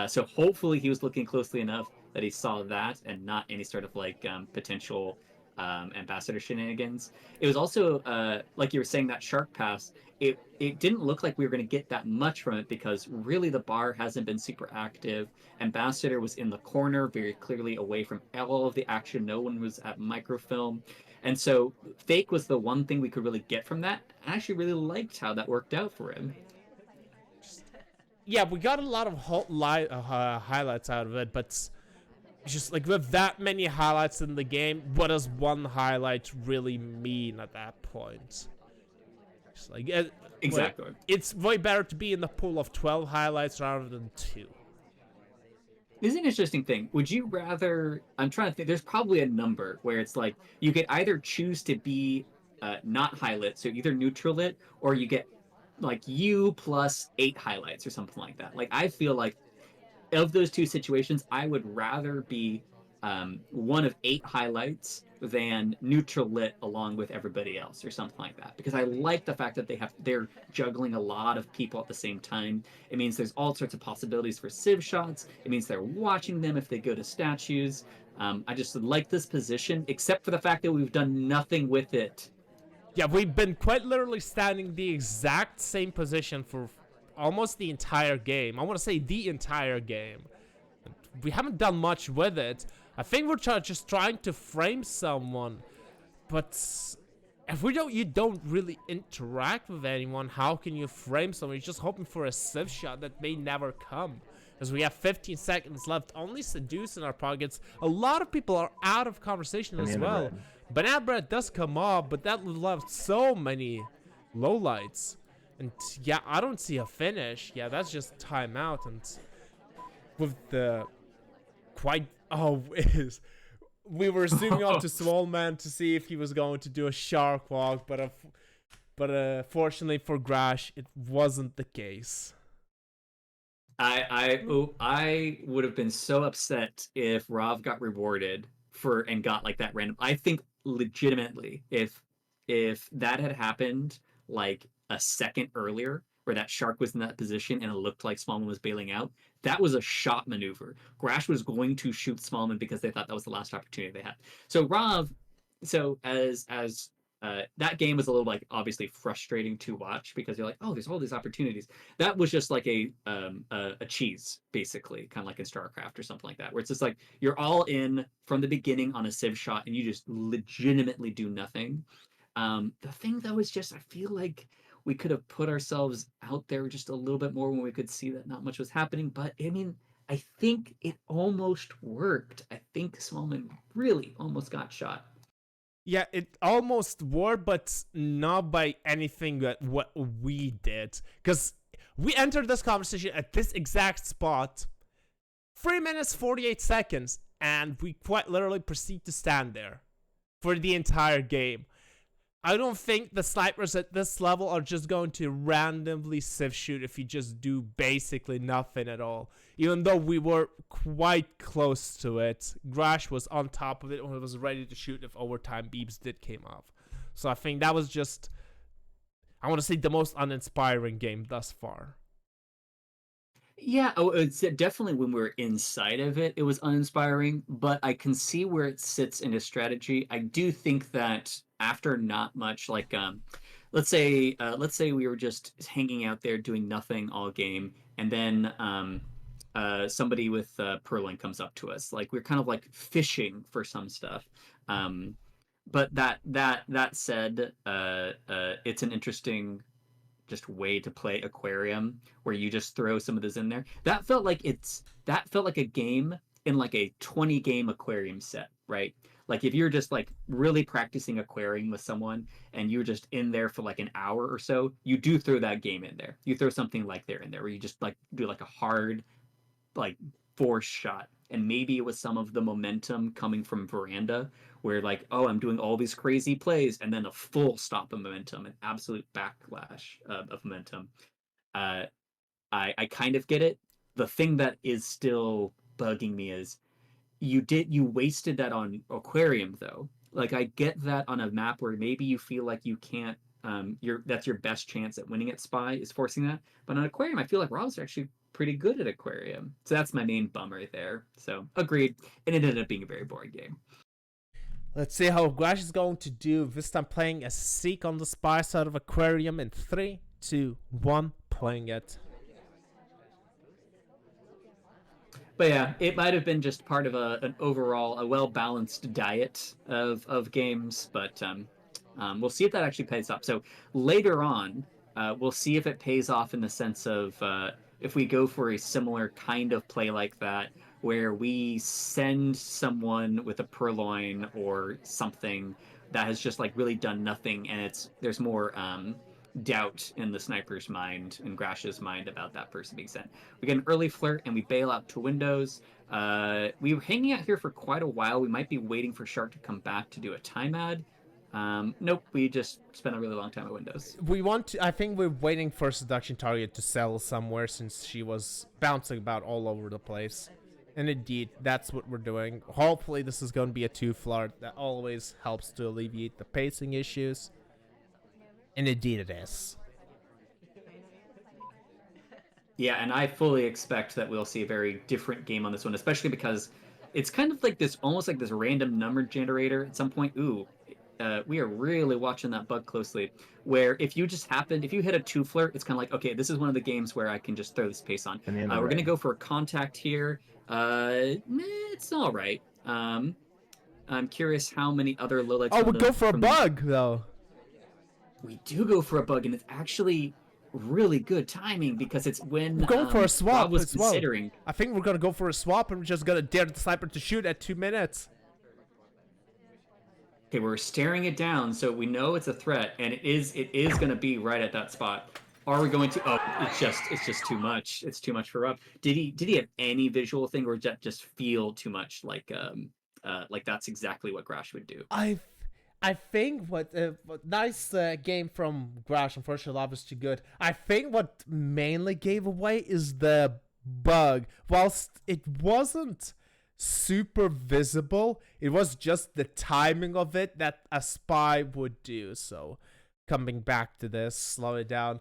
So hopefully he was looking closely enough that he saw that and not any sort of like potential ambassador shenanigans. It was also like you were saying, that shark pass. It didn't look like we were going to get that much from it because really the bar hasn't been super active. Ambassador was in the corner, very clearly away from all of the action. No one was at microfilm. And so fake was the one thing we could really get from that. I actually really liked how that worked out for him. Yeah, we got a lot of highlights out of it, but just like with that many highlights in the game, what does one highlight really mean at that point? Just like Exactly. it's way better to be in the pool of 12 highlights rather than 2. This is an interesting thing. Would you rather? I'm trying to think. There's probably a number where it's like you could either choose to be not highlight, so either neutral lit, or you get like you plus 8 highlights or something like that. Like I feel like of those two situations, I would rather be one of 8 highlights than neutral lit along with everybody else or something like that. Because I like the fact that they're juggling a lot of people at the same time. It means there's all sorts of possibilities for civ shots. It means they're watching them if they go to statues. I just like this position, except for the fact that we've done nothing with it. Yeah, we've been quite literally standing the exact same position for almost the entire game. I want to say the entire game. We haven't done much with it. I think we're just trying to frame someone, but if you don't really interact with anyone, how can you frame someone? You're just hoping for a civ shot that may never come. As we have 15 seconds left, only Seduce in our pockets. A lot of people are out of conversation as well. Banana Bread does come up, but that left so many lowlights. And yeah, I don't see a finish. Yeah, that's just timeout. And with the quite we were zooming up to Small Man to see if he was going to do a shark walk, but fortunately for Graash, it wasn't the case. I would have been so upset if Rav got rewarded and got like that random. I think legitimately, if that had happened like a second earlier, where that shark was in that position and it looked like Smallman was bailing out, that was a shot maneuver. Graash was going to shoot Smallman because they thought that was the last opportunity they had. So Rav, as that game was a little like obviously frustrating to watch because you're like, oh, there's all these opportunities. That was just like a cheese, basically, kind of like in StarCraft or something like that, where it's just like you're all in from the beginning on a civ shot and you just legitimately do nothing. The thing though is just I feel like we could have put ourselves out there just a little bit more when we could see that not much was happening. But I mean, I think it almost worked. I think Smallman really almost got shot. Yeah, it almost were, but not by anything that what we did. Because we entered this conversation at this exact spot, 3 minutes 48 seconds, and we quite literally proceed to stand there for the entire game. I don't think the snipers at this level are just going to randomly sieve shoot if you just do basically nothing at all. Even though we were quite close to it, Graash was on top of it and was ready to shoot if overtime beeps did came off. So I think that was just, I want to say, the most uninspiring game thus far. Yeah, it's definitely when we were inside of it, it was uninspiring, but I can see where it sits in a strategy. I do think that after not much, like let's say we were just hanging out there doing nothing all game, and then somebody with Purloin comes up to us. Like we're kind of like fishing for some stuff. But that said, it's an interesting just way to play aquarium where you just throw some of this in there. That felt like a game in like a 20 game aquarium set, right? Like if you're just like really practicing aquarium with someone and you're just in there for like an hour or so, you do throw that game in there. You throw something like there in there where you just like do like a hard like force shot, and maybe it was some of the momentum coming from veranda where like, oh, I'm doing all these crazy plays, and then a full stop of momentum, an absolute backlash of momentum. I kind of get it. The thing that is still bugging me is you wasted that on aquarium though. Like I get that on a map where maybe you feel like you can't that's your best chance at winning at Spy is forcing that. But on aquarium, I feel like Rob's actually pretty good at aquarium. So that's my main bummer there. So agreed. And it ended up being a very boring game. Let's see how Graash is going to do. This time playing a Seek on the Spy side of aquarium in 3, 2, 1, playing it. But yeah, it might have been just part of an overall a well-balanced diet of games, but we'll see if that actually pays off. So later on, we'll see if it pays off in the sense of if we go for a similar kind of play like that, where we send someone with a purloin or something that has just like really done nothing, and there's more doubt in the sniper's mind and Grash's mind about that person being sent. We get an early flirt and we bail out to windows. We were hanging out here for quite a while. We might be waiting for Shark to come back to do a time ad. Nope, we just spent a really long time at windows. I think we're waiting for a seduction target to sell somewhere since she was bouncing about all over the place. And indeed, that's what we're doing. Hopefully this is going to be a 2 flirt. That always helps to alleviate the pacing issues. And indeed it is. Yeah, and I fully expect that we'll see a very different game on this one, especially because it's kind of like this, almost like this random number generator at some point. Ooh, we are really watching that bug closely, where if you hit a 2 flirt, it's kind of like, okay, this is one of the games where I can just throw this pace on. We're going to go for a contact here. It's all right. I'm curious how many other low lights. Oh, we'll go for a bug, though. We do go for a bug, and it's actually really good timing because it's when we're going for a swap Rob was considering. Well. I think we're going to go for a swap, and we're just going to dare the sniper to shoot at 2 minutes. Okay, we're staring it down, so we know it's a threat, and it is going to be right at that spot. Are we going to? Oh, it's just too much. It's too much for Rob. Did he have any visual thing, or did that just feel too much like that's exactly what Graash would do? I think what nice game from Graash. Unfortunately, Love is too good. I think what mainly gave away is the bug. Whilst it wasn't super visible, it was just the timing of it that a spy would do. So, coming back to this, slow it down.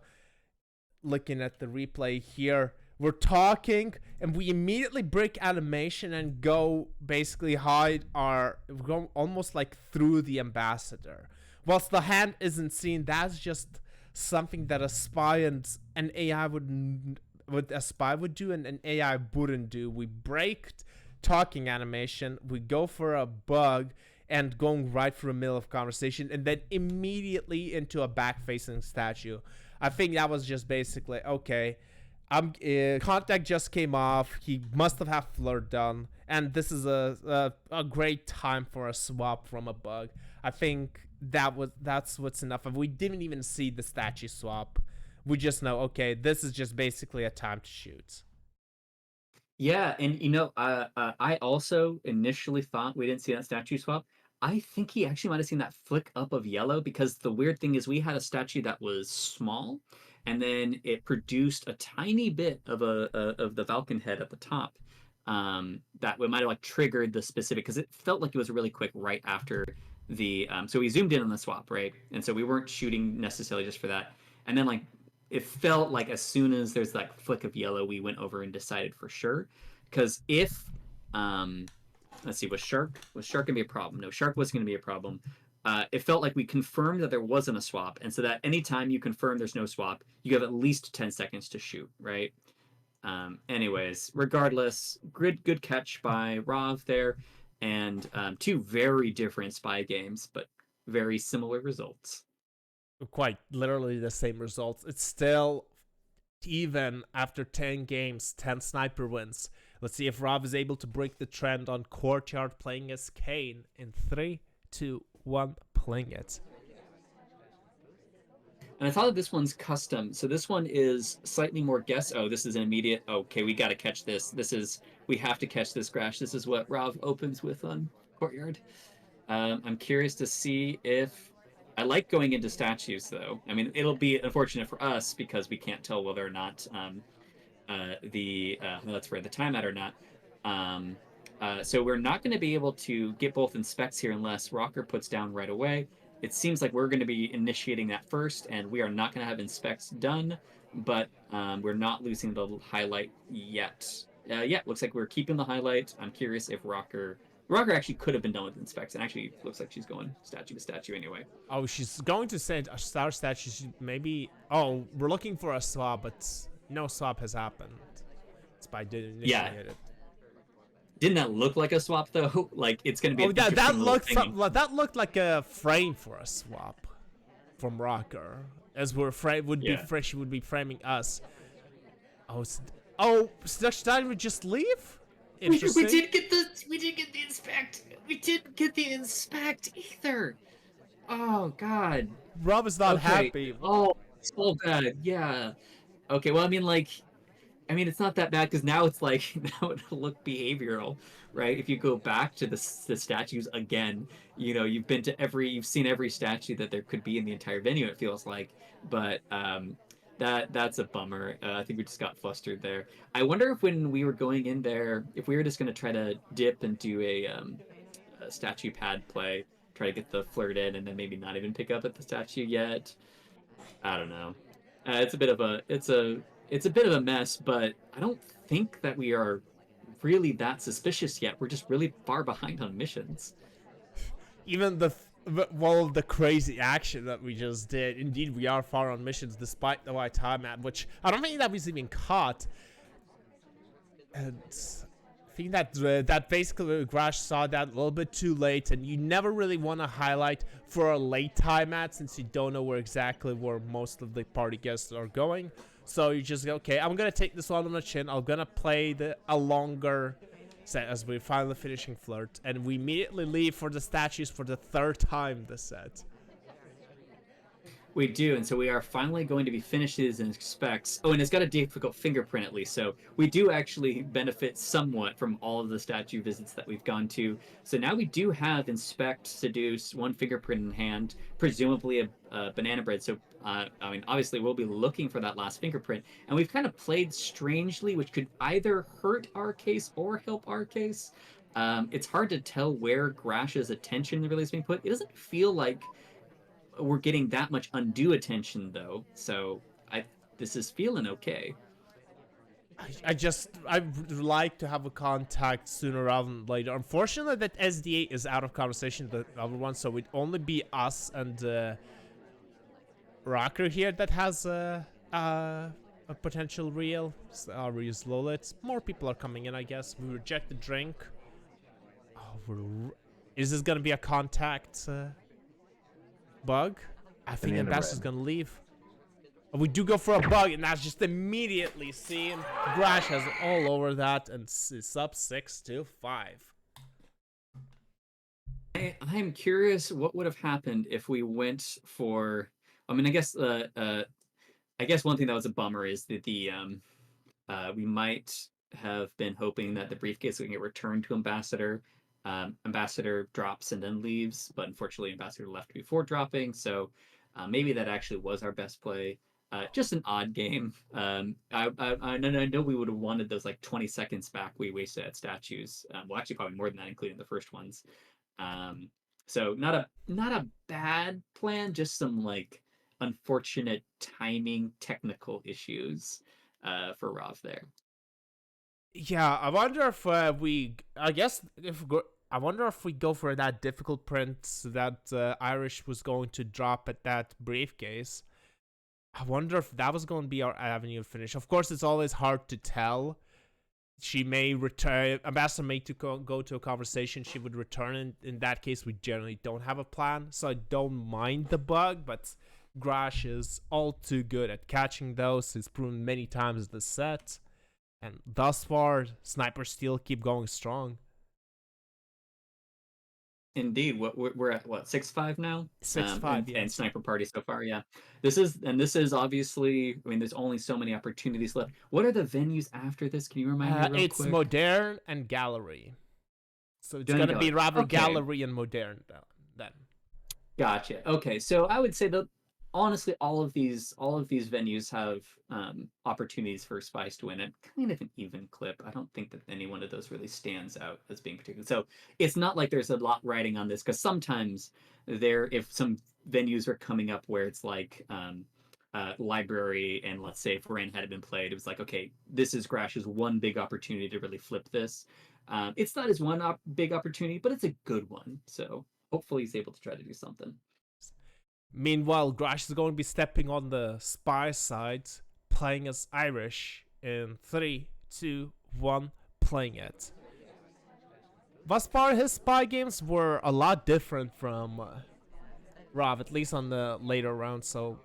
Looking at the replay here, we're talking and we immediately break animation and go basically go almost like through the ambassador. Whilst the hand isn't seen, that's just something that a spy and an AI would do and an AI wouldn't do. We break talking animation, we go for a bug and going right through the middle of conversation and then immediately into a back-facing statue. I think that was just basically, okay, contact just came off, he must have had flirt done, and this is a great time for a swap from a bug. I think that's what's enough of. We didn't even see the statue swap. We just know, okay, this is just basically a time to shoot. Yeah, and I also initially thought we didn't see that statue swap. I think he actually might have seen that flick up of yellow because the weird thing is we had a statue that was small, and then it produced a tiny bit of of the Falcon head at the top. That we might have like triggered the specific because it felt like it was really quick right after the. So we zoomed in on the swap, right, and so we weren't shooting necessarily just for that, and then like it felt like as soon as there's that flick of yellow, we went over and decided for sure. Because if, let's see, was shark gonna be a problem? No, shark wasn't gonna be a problem. It felt like we confirmed that there wasn't a swap, and so that anytime you confirm there's no swap, you have at least 10 seconds to shoot, right? Anyways, regardless, good catch by Rav there, and two very different spy games, but very similar results. Quite literally the same results. It's still even after 10 games, 10 sniper wins. Let's see if Rav is able to break the trend on Courtyard playing as Kane in 3, 2, 1, playing it. And I thought that this one's custom. So this one is slightly more guess. Oh, this is an immediate. Okay, we got to catch this. We have to catch this, Graash. This is what Rav opens with on Courtyard. I'm curious to see if. I like going into statues, though. I mean, it'll be unfortunate for us because we can't tell whether or not the timeout or not. So we're not going to be able to get both inspects here unless Rocker puts down right away. It seems like we're going to be initiating that first, and we are not going to have inspects done, but we're not losing the highlight yet. Yeah, looks like we're keeping the highlight. I'm curious if Rocker actually could have been done with inspects, and actually looks like she's going statue to statue anyway. Oh, she's going to send a star statue. Maybe. Oh, we're looking for a swap, but no swap has happened. Spy didn't initiate it. Didn't that look like a swap though? Like it's gonna be. Oh, that looked like a frame for a swap from Rocker. As we're she would be framing us. Did we just leave? We didn't get the inspect. We didn't get the inspect either. Oh God. Rob is not happy. Oh, so bad. Yeah. Okay. Well, I mean, it's not that bad because now it's like now it'll look behavioral, right? If you go back to the statues again, you've seen every statue that there could be in the entire venue. It feels like, but that's a bummer. I think we just got flustered there. I wonder if when we were going in there, if we were just going to try to dip and do a statue pad play, try to get the flirt in, and then maybe not even pick up at the statue yet. I don't know. It's a bit of a mess, but I don't think that we are really that suspicious yet. We're just really far behind on missions. Even the crazy action that we just did. Indeed, we are far on missions despite the white time at which I don't think that was even caught. And I think that basically Graash saw that a little bit too late, and you never really want to highlight for a late time at since you don't know exactly where most of the party guests are going. So you just go, okay, I'm gonna take this one on the chin. I'm gonna play a longer set as we're finally finishing flirt, and we immediately leave for the statues for the 3rd time this set. We do, and so we are finally going to be finished these inspects. Oh, and it's got a difficult fingerprint at least, so we do actually benefit somewhat from all of the statue visits that we've gone to. So now we do have inspect, seduce, 1 fingerprint in hand, presumably a banana bread. So, obviously we'll be looking for that last fingerprint, and we've kind of played strangely, which could either hurt our case or help our case. It's hard to tell where Graash's attention really is being put. It doesn't feel like we're getting that much undue attention though, so this is feeling okay. I'd like to have a contact sooner rather than later. Unfortunately, that SDA is out of conversation, the other one, so it'd only be us and Rocker here that has a potential real. I'll reuse Lolit. More people are coming in, I guess. We reject the drink. Is this gonna be a contact bug? I think Ambassador's gonna leave. We do go for a bug, and that's just immediately seen. Graash has all over that, and it's up 6-5. I'm curious what would have happened if we went for. I mean, I guess one thing that was a bummer is that we might have been hoping that the briefcase would get returned to Ambassador. Ambassador drops and then leaves, but unfortunately, Ambassador left before dropping. So maybe that actually was our best play. Just an odd game. I know we would have wanted those like 20 seconds back we wasted at statues. Well, actually, probably more than that, including the first ones. Um, so not a bad plan, just some like unfortunate timing technical issues for Rav there. Yeah, I wonder if I guess I wonder if we go for that difficult print that Irish was going to drop at that briefcase. I wonder if that was going to be our avenue of finish. Of course, it's always hard to tell. She may return. Ambassador may go to a conversation. She would return. In that case, we generally don't have a plan, so I don't mind the bug. But Graash is all too good at catching those. He's proven many times this set. And thus far, snipers still keep going strong. Indeed, we're at what 6-5 now. 6-5, and yes. Sniper Party so far. Yeah, this is obviously. I mean, there's only so many opportunities left. What are the venues after this? Can you remind me real It's quick? Modern and Gallery. So it's Modern gonna be Gallery. rather Okay. Gallery and Modern then. Gotcha. Okay, so I would say that honestly, all of these venues have opportunities for Spice to win at kind of an even clip. I don't think that any one of those really stands out as being particular. So it's not like there's a lot riding on this, because sometimes if some venues are coming up where it's like library, and let's say if Ren had been played, it was like, okay, this is Grash's one big opportunity to really flip this. It's not his one big opportunity, but it's a good one. So hopefully he's able to try to do something. Meanwhile, Graash is going to be stepping on the spy side, playing as Irish in 3, 2, 1, playing it. Thus far, his spy games were a lot different from Rav, at least on the later rounds, so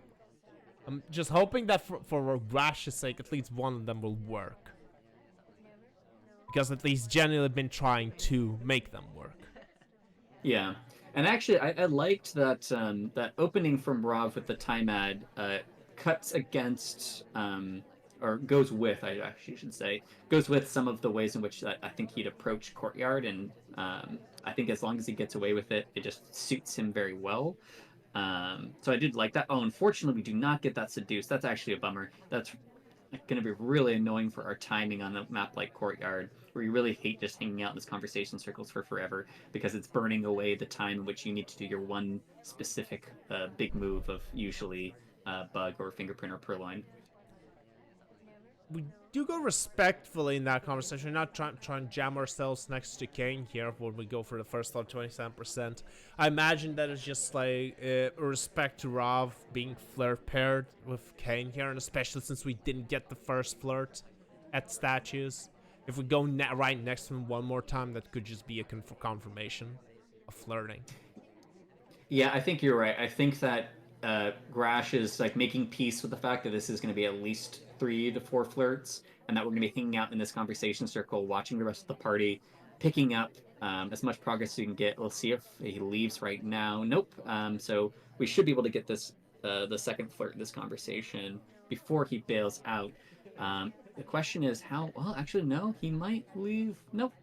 I'm just hoping that for Graash's sake, at least one of them will work. Because at least genuinely been trying to make them work. Yeah. And actually, I liked that that opening from Rav with the time ad cuts against, or goes with, I actually should say, goes with some of the ways in which I think he'd approach Courtyard, and I think as long as he gets away with it, it just suits him very well. So I did like that. Oh, unfortunately, we do not get that Seduce. That's actually a bummer. That's going to be really annoying for our timing on a map like Courtyard, where you really hate just hanging out in this conversation circles for forever, because it's burning away the time in which you need to do your one specific big move of usually Bug or Fingerprint or Purloin. We do go respectfully in that conversation. We're not trying to jam ourselves next to Kane here when we go for the first thought 27%. I imagine that is just like respect to Rav being flirt paired with Kane here, and especially since we didn't get the first flirt at statues. If we go right next to him one more time, that could just be a confirmation of flirting. Yeah, I think you're right. I think that Graash is like making peace with the fact that this is going to be at least 3 to 4 flirts, and that we're going to be hanging out in this conversation circle, watching the rest of the party, picking up as much progress as you can get. We'll see if he leaves right now. Nope. So we should be able to get this the second flirt in this conversation before he bails out. The question is how. Well, actually, no. He might leave. Nope.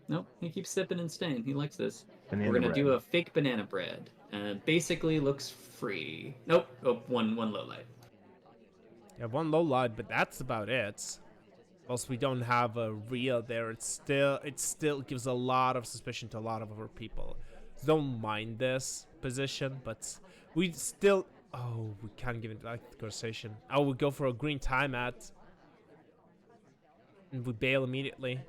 He keeps sipping and staying. He likes this. We're gonna do a fake banana bread. Basically looks free. Nope. Oh, one low light. Yeah, one low light, but that's about it. Also, we don't have a real there. It still gives a lot of suspicion to a lot of other people. Don't mind this position, but we still. Oh, we can't give it back to the conversation. Oh, we go for a green time at, and we bail immediately.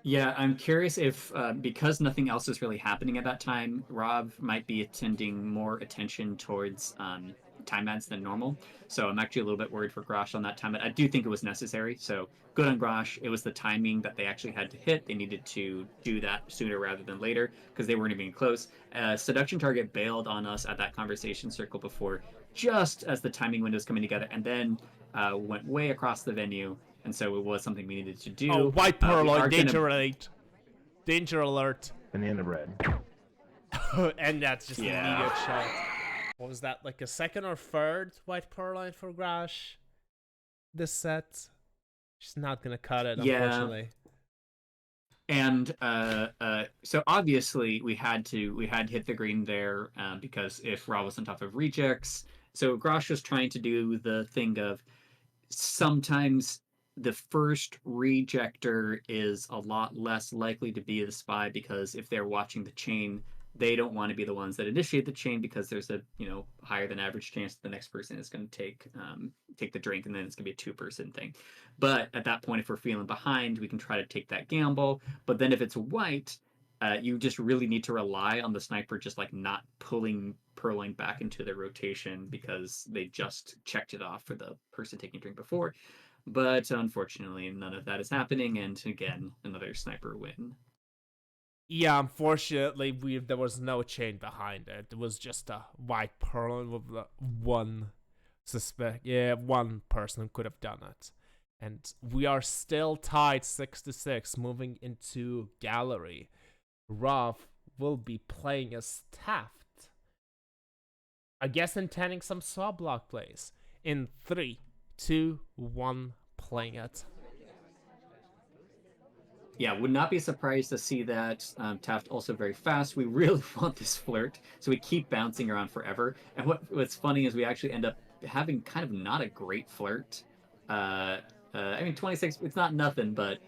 Yeah, I'm curious if, because nothing else is really happening at that time, Rob might be attending more attention towards time ads than normal. So I'm actually a little bit worried for Graash on that time. I do think it was necessary. So good on Graash. It was the timing that they actually had to hit. They needed to do that sooner rather than later, because they weren't even close. Seduction Target bailed on us at that conversation circle before, just as the timing window was coming together, and then went way across the venue. And so it was something we needed to do. Oh, white purloin, danger alert. Danger alert. Banana bread. And that's just an immediate shot. What was that, like a second or third white pearl line for Graash this set? She's not gonna cut it, unfortunately. And so obviously we had to hit the green there because if Ra was on top of rejects, so Graash was trying to do the thing of sometimes the first rejector is a lot less likely to be the spy because if they're watching the chain, they don't want to be the ones that initiate the chain because there's a higher than average chance that the next person is going to take the drink and then it's going to be a two-person thing. But at that point, if we're feeling behind, we can try to take that gamble. But then if it's white, you just really need to rely on the sniper just like not pulling Purloin back into the rotation because they just checked it off for the person taking a drink before. But unfortunately, none of that is happening, and again, another sniper win. Yeah, unfortunately, there was no chain behind it. It was just a white pearl with one suspect. Yeah, one person could have done it. And we are still tied 6-6, moving into gallery. Rav will be playing as Taft. I guess intending some saw block plays. In 3, 2, 1, playing it. Yeah, would not be surprised to see that. Taft also very fast. We really want this flirt, so we keep bouncing around forever. And what's funny is we actually end up having kind of not a great flirt. I mean, 26, it's not nothing, but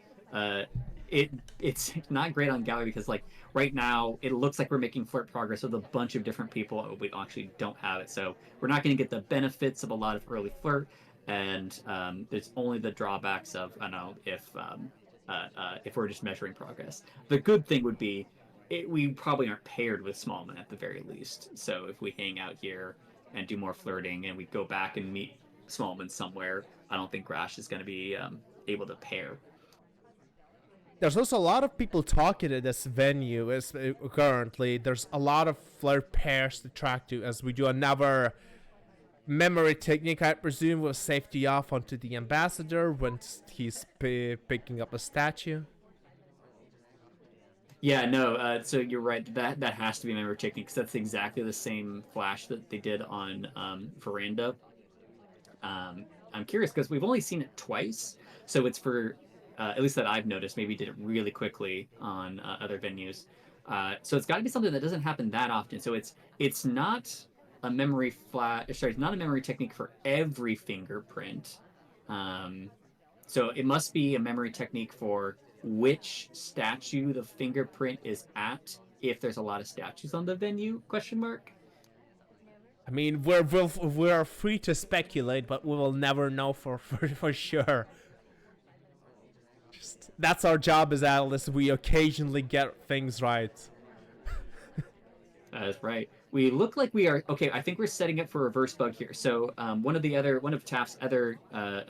it's not great on gallery because like right now it looks like we're making flirt progress with a bunch of different people. We actually don't have it, so we're not going to get the benefits of a lot of early flirt. And there's only the drawbacks of if we're just measuring progress. The good thing would be we probably aren't paired with Smallman at the very least. So if we hang out here and do more flirting and we go back and meet Smallman somewhere, I don't think Graash is going to be able to pair. There's also a lot of people talking at this venue currently. There's a lot of flirt pairs to track to as we do another memory technique, I presume, with safety off onto the ambassador when he's picking up a statue. Yeah, no, so you're right. That has to be a memory technique because that's exactly the same flash that they did on Veranda. I'm curious because we've only seen it twice, so it's for at least that I've noticed. Maybe did it really quickly on other venues, so it's got to be something that doesn't happen that often. So it's not a memory flash. Sorry, it's not a memory technique for every fingerprint. So it must be a memory technique for which statue the fingerprint is at. If there's a lot of statues on the venue? Question mark. I mean, we're free to speculate, but we will never know for sure. That's our job as analysts. We occasionally get things right. That is right. We look like we are okay. I think we're setting up for reverse bug here. So one of Taft's other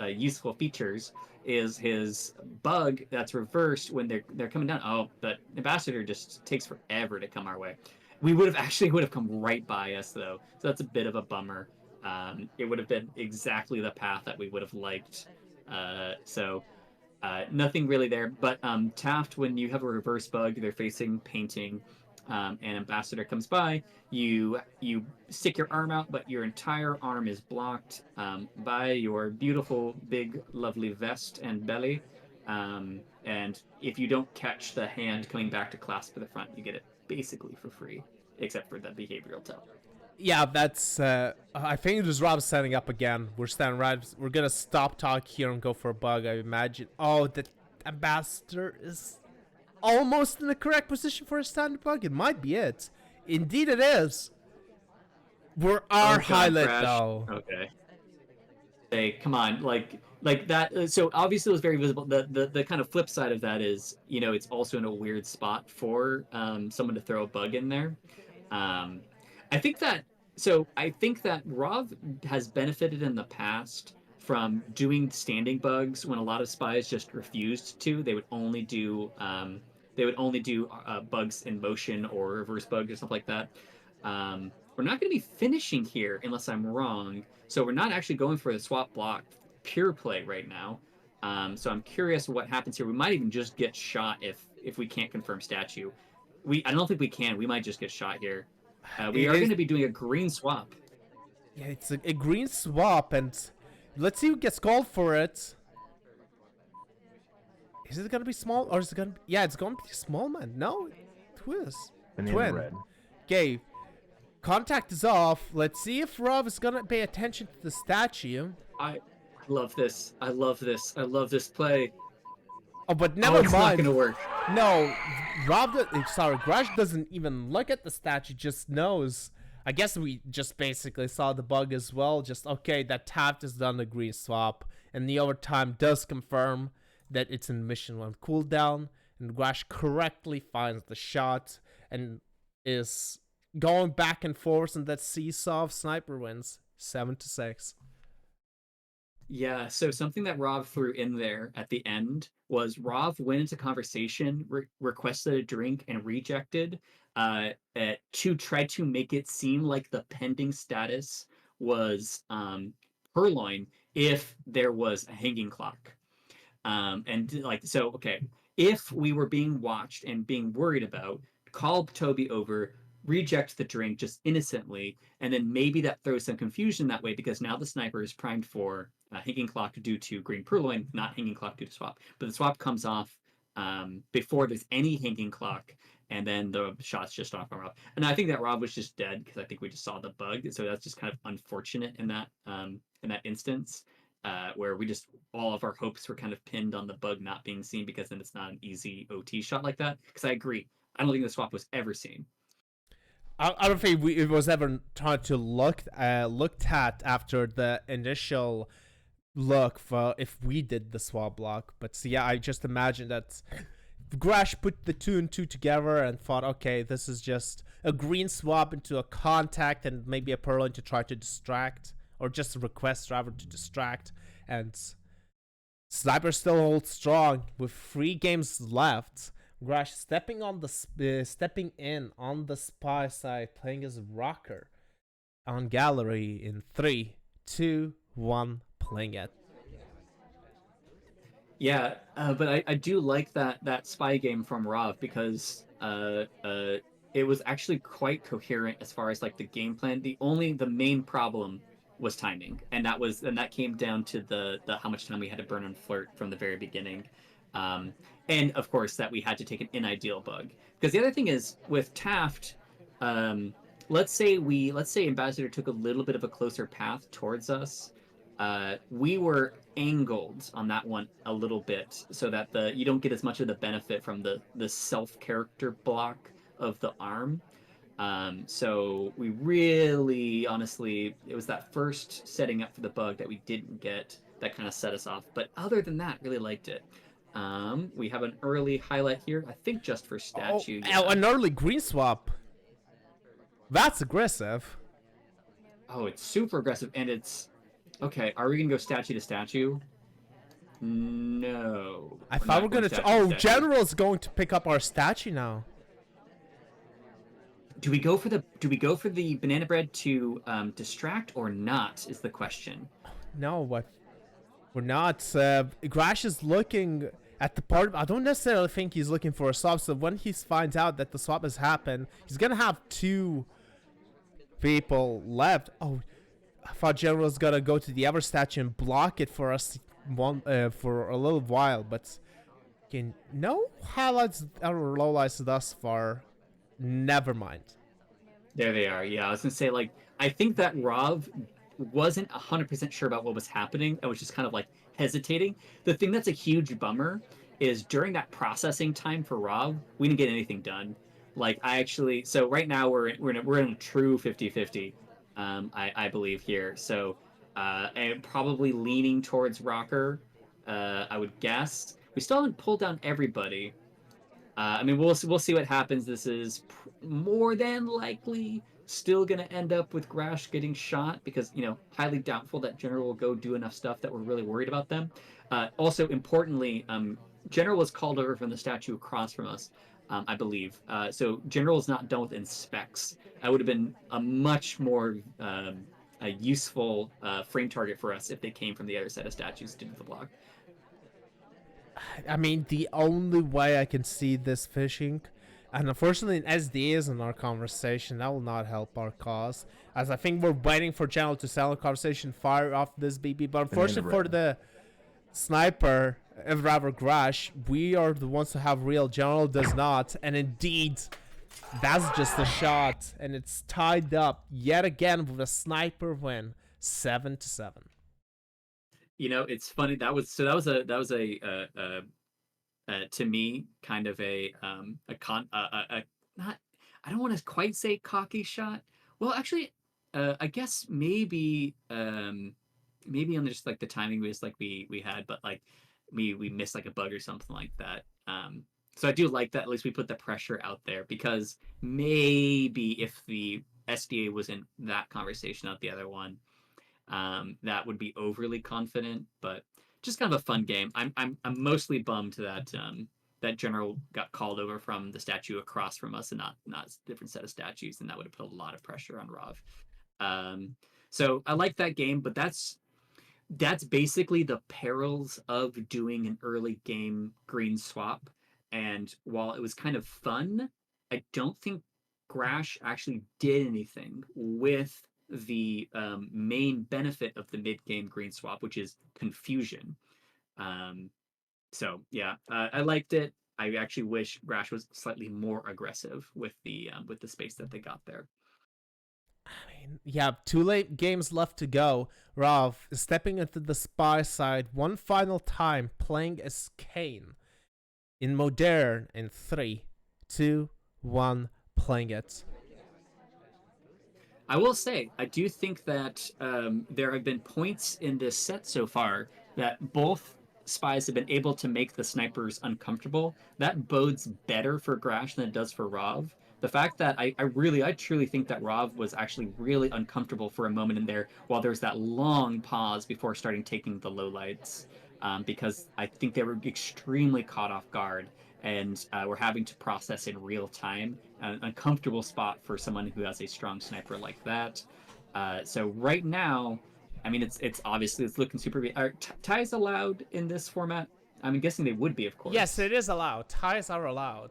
useful features is his bug that's reversed when they're coming down. Oh, the ambassador just takes forever to come our way. We would have come right by us though, so that's a bit of a bummer. It would have been exactly the path that we would have liked. So nothing really there. But Taft, when you have a reverse bug, they're facing painting. An ambassador comes by, you stick your arm out, but your entire arm is blocked by your beautiful, big, lovely vest and belly. And if you don't catch the hand coming back to clasp to the front, you get it basically for free, except for the behavioral tell. Yeah, that's. I think it was Rob setting up again. We're standing right. We're gonna stop talk here and go for a bug. I imagine. Oh, the ambassador is almost in the correct position for a standard bug. It might be it. Indeed, it is. We're our highlight though. Okay. Hey, come on, like that. So obviously it was very visible. The kind of flip side of that is, it's also in a weird spot for someone to throw a bug in there. I think that Rav has benefited in the past from doing standing bugs when a lot of spies just refused to. They would only do bugs in motion or reverse bugs or stuff like that. We're not going to be finishing here unless I'm wrong. So we're not actually going for the swap block pure play right now. So I'm curious what happens here. We might even just get shot if we can't confirm statue. I don't think we can. We might just get shot here. We It are is- going to be doing a green swap. Yeah, it's a green swap, and let's see who gets called for it. Is it gonna be small or is it gonna? Yeah, it's gonna be small man. No, who is? Banana Twin. bread. Okay, contact is off. Let's see if Rob is gonna pay attention to the statue. I love this. I love this. I love this play. Oh, but Oh, never it's not mind. going to work. No, sorry, Graash doesn't even look at the statue, just knows. I guess we just basically saw the bug as well. Just, okay, that Taft has done the green swap. And the overtime does confirm that it's in mission 1 cooldown. And Graash correctly finds the shot and is going back and forth in that seesaw of sniper wins. 7-6. Yeah, so something that Rob threw in there at the end was Rob went into conversation, requested a drink, and rejected to try to make it seem like the pending status was purloin if there was a hanging clock. And like, so, okay, if we were being watched and being worried about, call Toby over, reject the drink just innocently, and then maybe that throws some confusion that way because now the sniper is primed for hanging clock due to green purloin, not hanging clock due to swap. But the swap comes off before there's any hanging clock, and then the shot's just off on Rob. And I think that Rob was just dead because I think we just saw the bug, so that's just kind of unfortunate in that instance. Where we just all of our hopes were kind of pinned on the bug not being seen because then it's not an easy OT shot like that. Because I agree, I don't think the swap was ever seen. I don't think it was ever tried to looked at after the initial look for if we did the swap block. But yeah, I just imagine that Graash put the 2 and 2 together and thought, okay, this is just a green swap into a contact and maybe a purloin to try to distract, or just a request rather to distract. And Sniper still holds strong with 3 games left. Graash stepping in on the spy side, playing as rocker on gallery in 3, 2, 1, playing it. Yeah, but I do like that spy game from Rav because it was actually quite coherent as far as like the game plan. The main problem was timing, and that came down to the how much time we had to burn on Flirt from the very beginning. And of course that we had to take an in-ideal bug. Because the other thing is with Taft, let's say Ambassador took a little bit of a closer path towards us. We were angled on that one a little bit so that you don't get as much of the benefit from the self-character block of the arm. So we really, honestly, it was that first setting up for the bug that we didn't get that kind of set us off. But other than that, really liked it. We have an early highlight here, I think just for statue. An early green swap. That's aggressive. Oh, it's super aggressive, and it's... Okay, are we going to go statue to statue? No. I thought we were going to... General's going to pick up our statue now. Do we go for the banana bread to distract or not is the question. No, what? We're not. Graash is looking at the part. I don't necessarily think he's looking for a swap. So when he finds out that the swap has happened, he's gonna have 2 people left. Oh, I thought General's gonna go to the other statue and block it for us for a little while. But again, no highlights or lowlights thus far. Never mind. There they are. Yeah, I was gonna say, like, I think that Rav wasn't 100% sure about what was happening. I was just kind of like hesitating. The thing that's a huge bummer is during that processing time for Rav, we didn't get anything done. Like, so right now we're in a true 50-50, I believe here. So and probably leaning towards Rocker, I would guess. We still haven't pulled down everybody. I mean, we'll see what happens. This is more than likely still going to end up with Graash getting shot because, highly doubtful that General will go do enough stuff that we're really worried about them. Also, importantly, General was called over from the statue across from us, I believe. So General is not done with inspects. That would have been a much more a useful frame target for us if they came from the other side of statues to do the block. I mean, the only way I can see this fishing And unfortunately, an SDA is in our conversation. That will not help our cause. As I think we're waiting for General to sell a conversation fire off this BB. But unfortunately for the sniper, rather Graash, we are the ones who have real. General does not. And indeed, that's just a shot. And it's tied up yet again with a sniper win. 7-7. You know, it's funny. To me kind of not, I don't want to quite say cocky shot. Well, actually, I guess maybe on just like the timing was like we had, but like we missed like a bug or something like that. So I do like that. At least we put the pressure out there, because maybe if the SDA was in that conversation, not the other one, that would be overly confident. But just kind of a fun game. I'm mostly bummed that that General got called over from the statue across from us and not a different set of statues, and that would have put a lot of pressure on Rav. So I like that game, but that's basically the perils of doing an early game green swap. And while it was kind of fun, I don't think Graash actually did anything with the main benefit of the mid game green swap, which is confusion. So yeah, I liked it. I actually wish Graash was slightly more aggressive with the space that they got there. I mean, yeah, 2 late games left to go. Rav is stepping into the spy side one final time, playing as Kane in Modern in 3, 2, 1, playing it. I will say, I do think that there have been points in this set so far that both spies have been able to make the snipers uncomfortable. That bodes better for Graash than it does for Rav. The fact that I truly think that Rav was actually really uncomfortable for a moment in there while there's that long pause before starting taking the lowlights, because I think they were extremely caught off guard and were having to process in real time. An uncomfortable spot for someone who has a strong sniper like that. So right now, I mean, it's obviously it's looking super. Are ties allowed in this format? I'm guessing they would be, of course. Yes, it is allowed. Ties are allowed.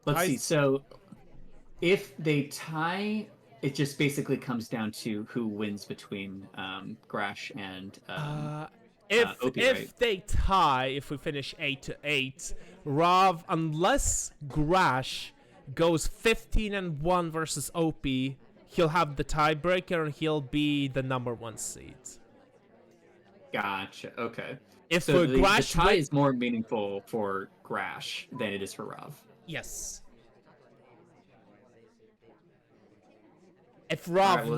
Let's see. So if they tie, it just basically comes down to who wins between Graash and if right? they tie, if we finish 8-8, Rav, unless Graash goes 15-1 versus OP, he'll have the tiebreaker and he'll be the number 1 seed. Gotcha. Okay. If so the Graash tie is more meaningful for Graash than it is for Rav. Yes. If Rav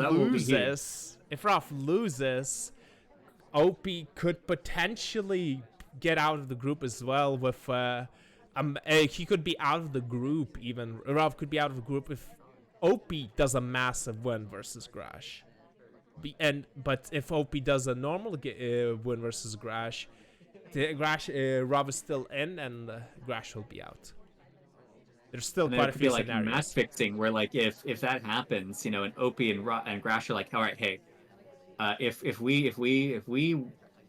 loses, OP could potentially get out of the group as well. With he could be out of the group even. Rav could be out of the group if OP does a massive win versus Graash. But if OP does a normal win versus Graash, Rav is still in and Graash will be out. There's still quite a few like scenarios. Match fixing where like if that happens, you know, and OP and Graash are like, all right, hey, if we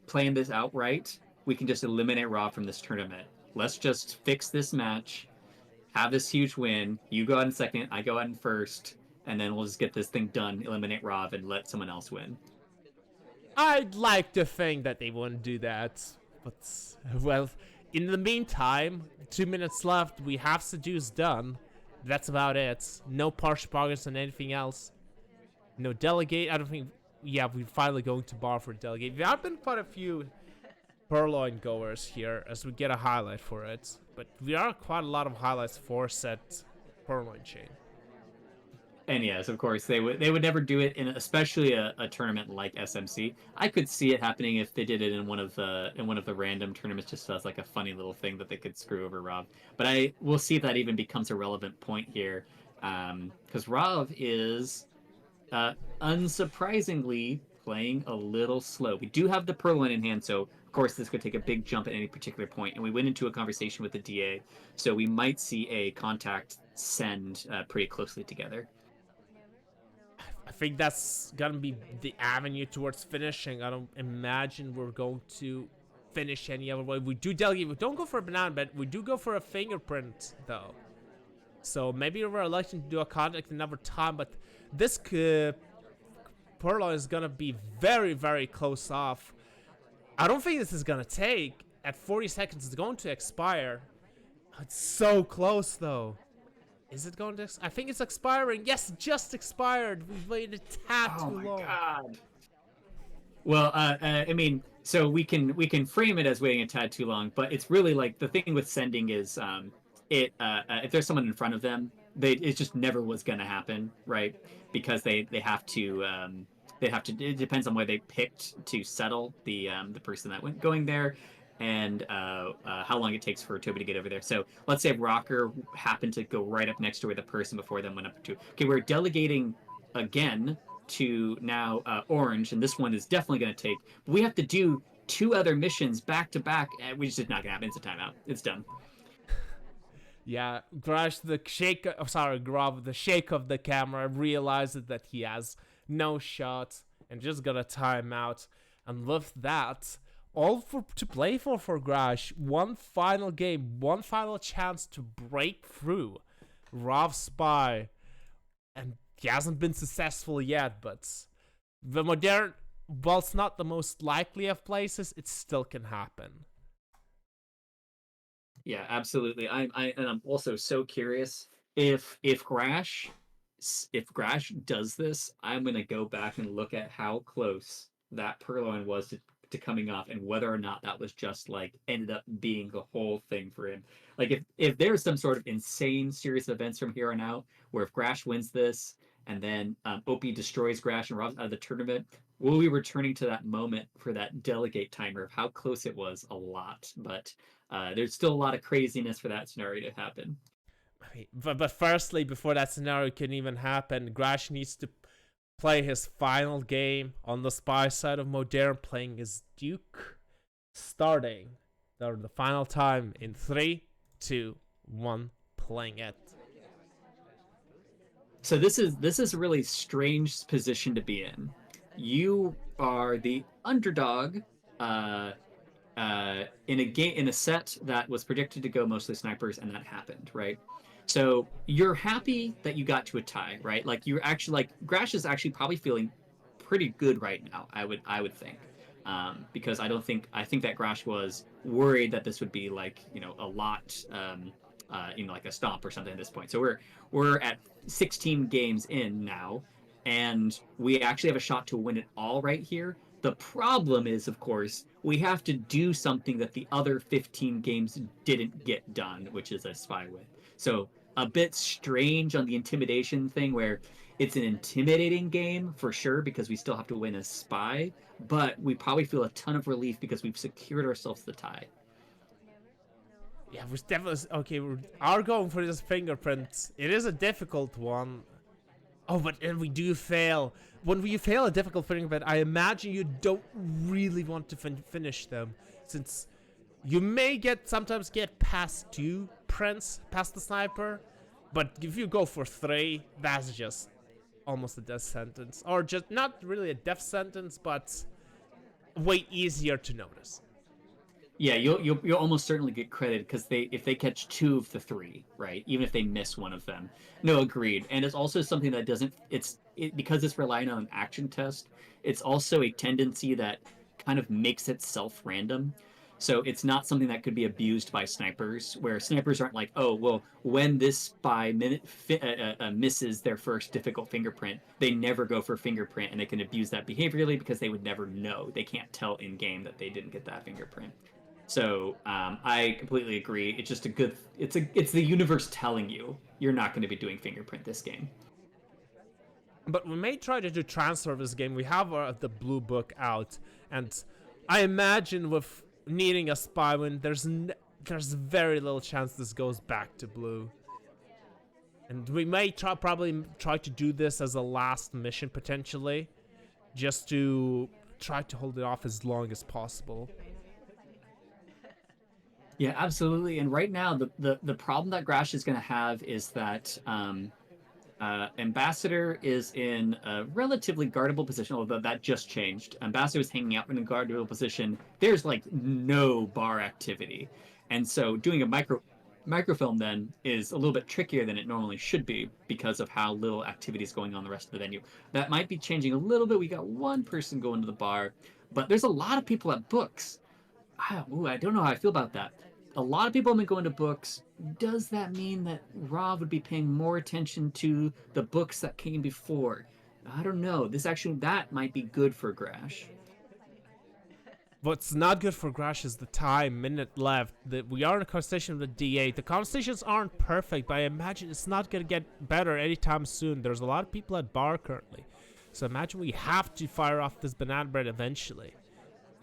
plan this out right, we can just eliminate Raw from this tournament. Let's just fix this match, have this huge win. You go out in second, I go out in first, and then we'll just get this thing done. Eliminate Rav and let someone else win. I'd like to think that they wouldn't do that, but well, in the meantime, 2 minutes left. We have Seduce done. That's about it. No partial progress on anything else. No delegate. I don't think. Yeah, we're finally going to bar for delegate. There have been quite a few Purloin goers here as we get a highlight for it, but we are quite a lot of highlights for set Purloin chain. And yes, of course, they would never do it in especially a tournament like SMC. I could see it happening if they did it in one of the random tournaments, just as like a funny little thing that they could screw over Rav. But I will see if that even becomes a relevant point here, because Rav is unsurprisingly playing a little slow. We do have the Purloin in hand, so of course this could take a big jump at any particular point. And we went into a conversation with the DA, so we might see a contact send pretty closely together. I think that's gonna be the avenue towards finishing. I don't imagine we're going to finish any other way. We do delegate. We don't go for a banana, but we do go for a fingerprint, though. So maybe we're electing to do a contact another time, but this Purloin is gonna be very, very close off. I don't think this is gonna take. At 40 seconds, it's going to expire. It's so close, though. Is it going to? I think it's expiring. Yes, it just expired. We've waited a tad too long. Oh my god. Well, I mean, so we can frame it as waiting a tad too long, but it's really like the thing with sending is, if there's someone in front of them, it just never was going to happen, right? Because they have to. It depends on where they picked to settle the person that went going there, and how long it takes for Toby to get over there. So let's say Rocker happened to go right up next to where the person before them went up to. Okay, we're delegating again to now Orange, and this one is definitely going to take. We have to do 2 other missions back to back, and we just not going to happen. It's a timeout. It's done. Yeah, Graash, Grav, the shake of the camera, realizes that he has no shot and just got a timeout. And with that, all to play for Graash. One final game, one final chance to break through Rav Spy. And he hasn't been successful yet, but the modern, while it's not the most likely of places, it still can happen. Yeah, absolutely. I'm also so curious if Graash does this, I'm gonna go back and look at how close that Purloin was to coming off, and whether or not that was just like ended up being the whole thing for him. Like if there's some sort of insane series of events from here on out, where if Graash wins this and then Opie destroys Graash and robs out of the tournament, we'll be returning to that moment for that delegate timer of how close it was a lot. But there's still a lot of craziness for that scenario to happen. But firstly, before that scenario can even happen, Graash needs to play his final game on the Spy side of Modern, playing his Duke, starting the final time in 3, 2, 1, playing it. So this is a really strange position to be in. You are the underdog in a set that was predicted to go mostly snipers, and that happened, right? So you're happy that you got to a tie, right? Like you're actually like Graash is actually probably feeling pretty good right now. I would think, because I think that Graash was worried that this would be like a lot, like a stomp or something at this point. So we're at 16 games in now, and we actually have a shot to win it all right here. The problem is, of course, we have to do something that the other 15 games didn't get done, which is a spy win. So a bit strange on the intimidation thing, where it's an intimidating game for sure because we still have to win a spy, but we probably feel a ton of relief because we've secured ourselves the tie. Yeah, we're definitely okay. We are going for this fingerprint. It is a difficult one. Oh, but and we do fail. When we fail a difficult fingerprint, I imagine you don't really want to finish them, since you may sometimes get past 2 prints, past the sniper, but if you go for 3, that's just almost a death sentence, or just not really a death sentence, but way easier to notice. Yeah, you'll almost certainly get credit because if they catch 2 of the 3, right? Even if they miss one of them. No, agreed. And it's also something that because it's relying on an action test. It's also a tendency that kind of makes itself random. So it's not something that could be abused by snipers, where snipers aren't like, oh, well, when this spy misses their first difficult fingerprint, they never go for fingerprint, and they can abuse that behaviorally because they would never know. They can't tell in game that they didn't get that fingerprint. So I completely agree. It's just it's the universe telling you you're not going to be doing fingerprint this game. But we may try to do transfer this game. We have the blue book out, and I imagine with needing a spy win, there's very little chance this goes back to blue. And we may probably try to do this as a last mission potentially, just to try to hold it off as long as possible. Yeah, absolutely. And right now, the problem that Graash is going to have is that Ambassador is in a relatively guardable position, although that just changed. Ambassador is hanging out in a guardable position. There's like no bar activity, and so doing a microfilm then is a little bit trickier than it normally should be because of how little activity is going on the rest of the venue. That might be changing a little bit. We got one person going to the bar, but there's a lot of people at books. I don't know how I feel about that. A lot of people have been going to books. Does that mean that Rob would be paying more attention to the books that came before? I don't know. That might be good for Graash. What's not good for Graash is the time, minute left. We are in a conversation with the D8. The conversations aren't perfect, but I imagine it's not going to get better anytime soon. There's a lot of people at bar currently. So imagine we have to fire off this banana bread eventually.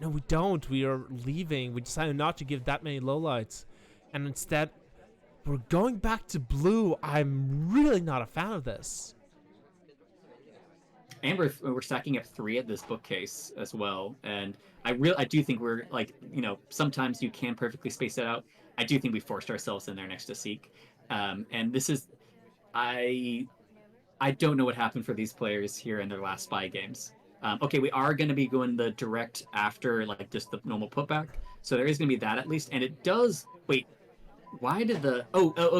No, we don't. We are leaving. We decided not to give that many lowlights. And instead, we're going back to blue. I'm really not a fan of this. And we're stacking up 3 at this bookcase as well. And I do think we're like, sometimes you can perfectly space it out. I do think we forced ourselves in there next to Seek. And this is, I don't know what happened for these players here in their last Spy games. Okay, we are going to be going the direct after like just the normal putback, so there is going to be that at least. And it does. Wait, why did the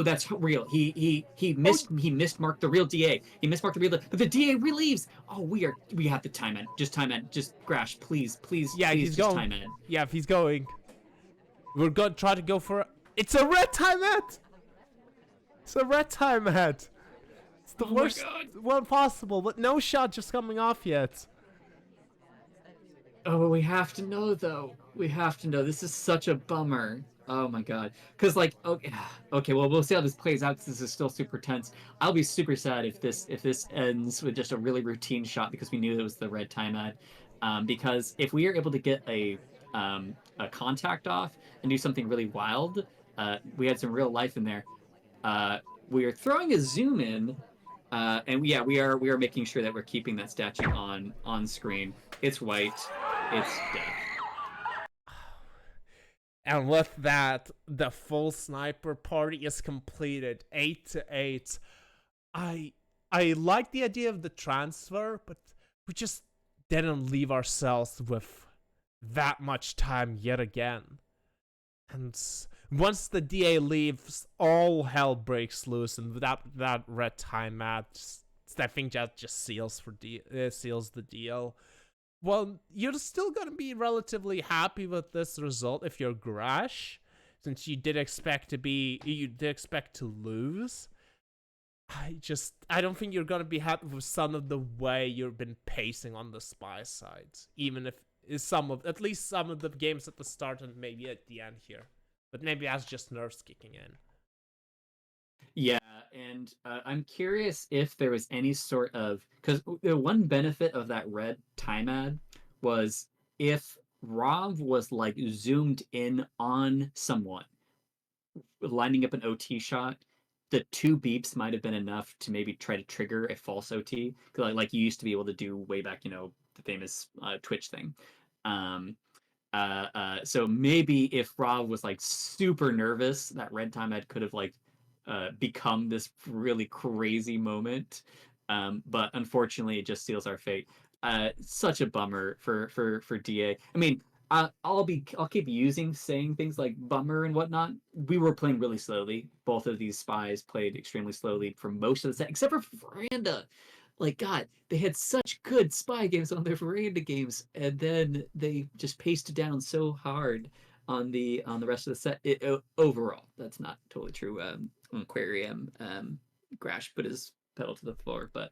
that's real. He mismarked the real DA. He mismarked the real, but the DA relieves. Oh, we have to time it. Just time it. Just Graash, please. Yeah, please, he's just going. Time it. Yeah, if he's going, we're gonna try to go for. It's a red time at. It's a red time at. It's the worst one possible, but no shot just coming off yet. Oh, we have to know though. We have to know. This is such a bummer. Oh my god. Because like, okay, well we'll see how this plays out. Because this is still super tense. I'll be super sad if this ends with just a really routine shot because we knew it was the red time ad. Because if we are able to get a contact off and do something really wild, we had some real life in there. We are throwing a zoom in. And yeah, we are making sure that we're keeping that statue on screen. It's white. It's death. And with that, the full sniper party is completed, 8-8. I like the idea of the transfer, but we just didn't leave ourselves with that much time yet again. And once the DA leaves, all hell breaks loose, and without that red time match, I think that just seals the deal. Well, you're still gonna be relatively happy with this result if you're Graash, since you did expect to lose. I don't think you're gonna be happy with some of the way you've been pacing on the Spy side, even if at least some of the games at the start and maybe at the end here. But maybe that's just nerves kicking in. Yeah, and I'm curious if there was any sort of... Because the one benefit of that red time ad was if Rav was like zoomed in on someone, lining up an OT shot, the 2 beeps might have been enough to maybe try to trigger a false OT. Like you used to be able to do way back, the famous Twitch thing. So maybe if Rob was like super nervous, that red time ad could have like become this really crazy moment. But unfortunately, it just seals our fate. Such a bummer for DA. I mean, I'll keep saying things like bummer and whatnot. We were playing really slowly. Both of these spies played extremely slowly for most of the set, except for Veranda. Like, God, they had such good spy games on their Veranda games, and then they just paced it down so hard on the rest of the set. Overall, that's not totally true. Aquarium, Graash put his pedal to the floor, but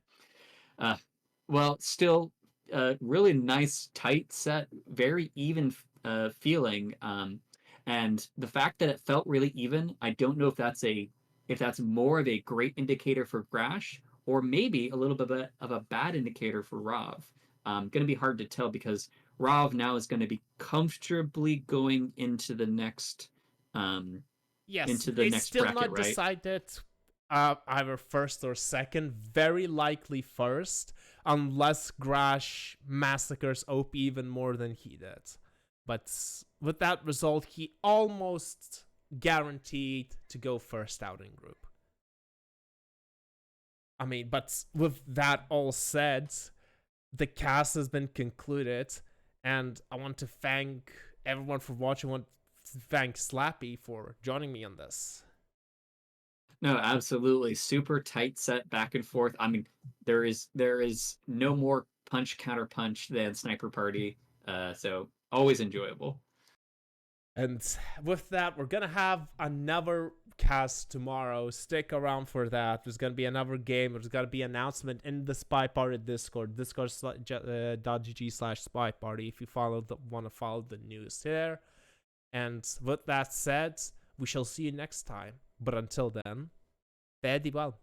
well, still, really nice, tight set, very even feeling. And the fact that it felt really even, I don't know if that's more of a great indicator for Graash or maybe a little bit of a bad indicator for Rav. Going to be hard to tell because Rav now is going to be comfortably going into the next yes, into the next still bracket, not right? Decided either first or second. Very likely first, unless Graash massacres OP even more than he did. But with that result, he almost guaranteed to go first out in group. I mean, but with that all said, the cast has been concluded, and I want to thank everyone for watching. I want to thank Slappy for joining me on this. No, absolutely. Super tight set back and forth. I mean, there is no more punch counter punch than Sniper Party. So always enjoyable. And with that, we're gonna have another cast tomorrow. Stick around for that. There's gonna be another game. There's gonna be an announcement in the SpyParty Discord, discord.gg/SpyParty if you want to follow the news there. And with that said, we shall see you next time. But until then, fare thee well.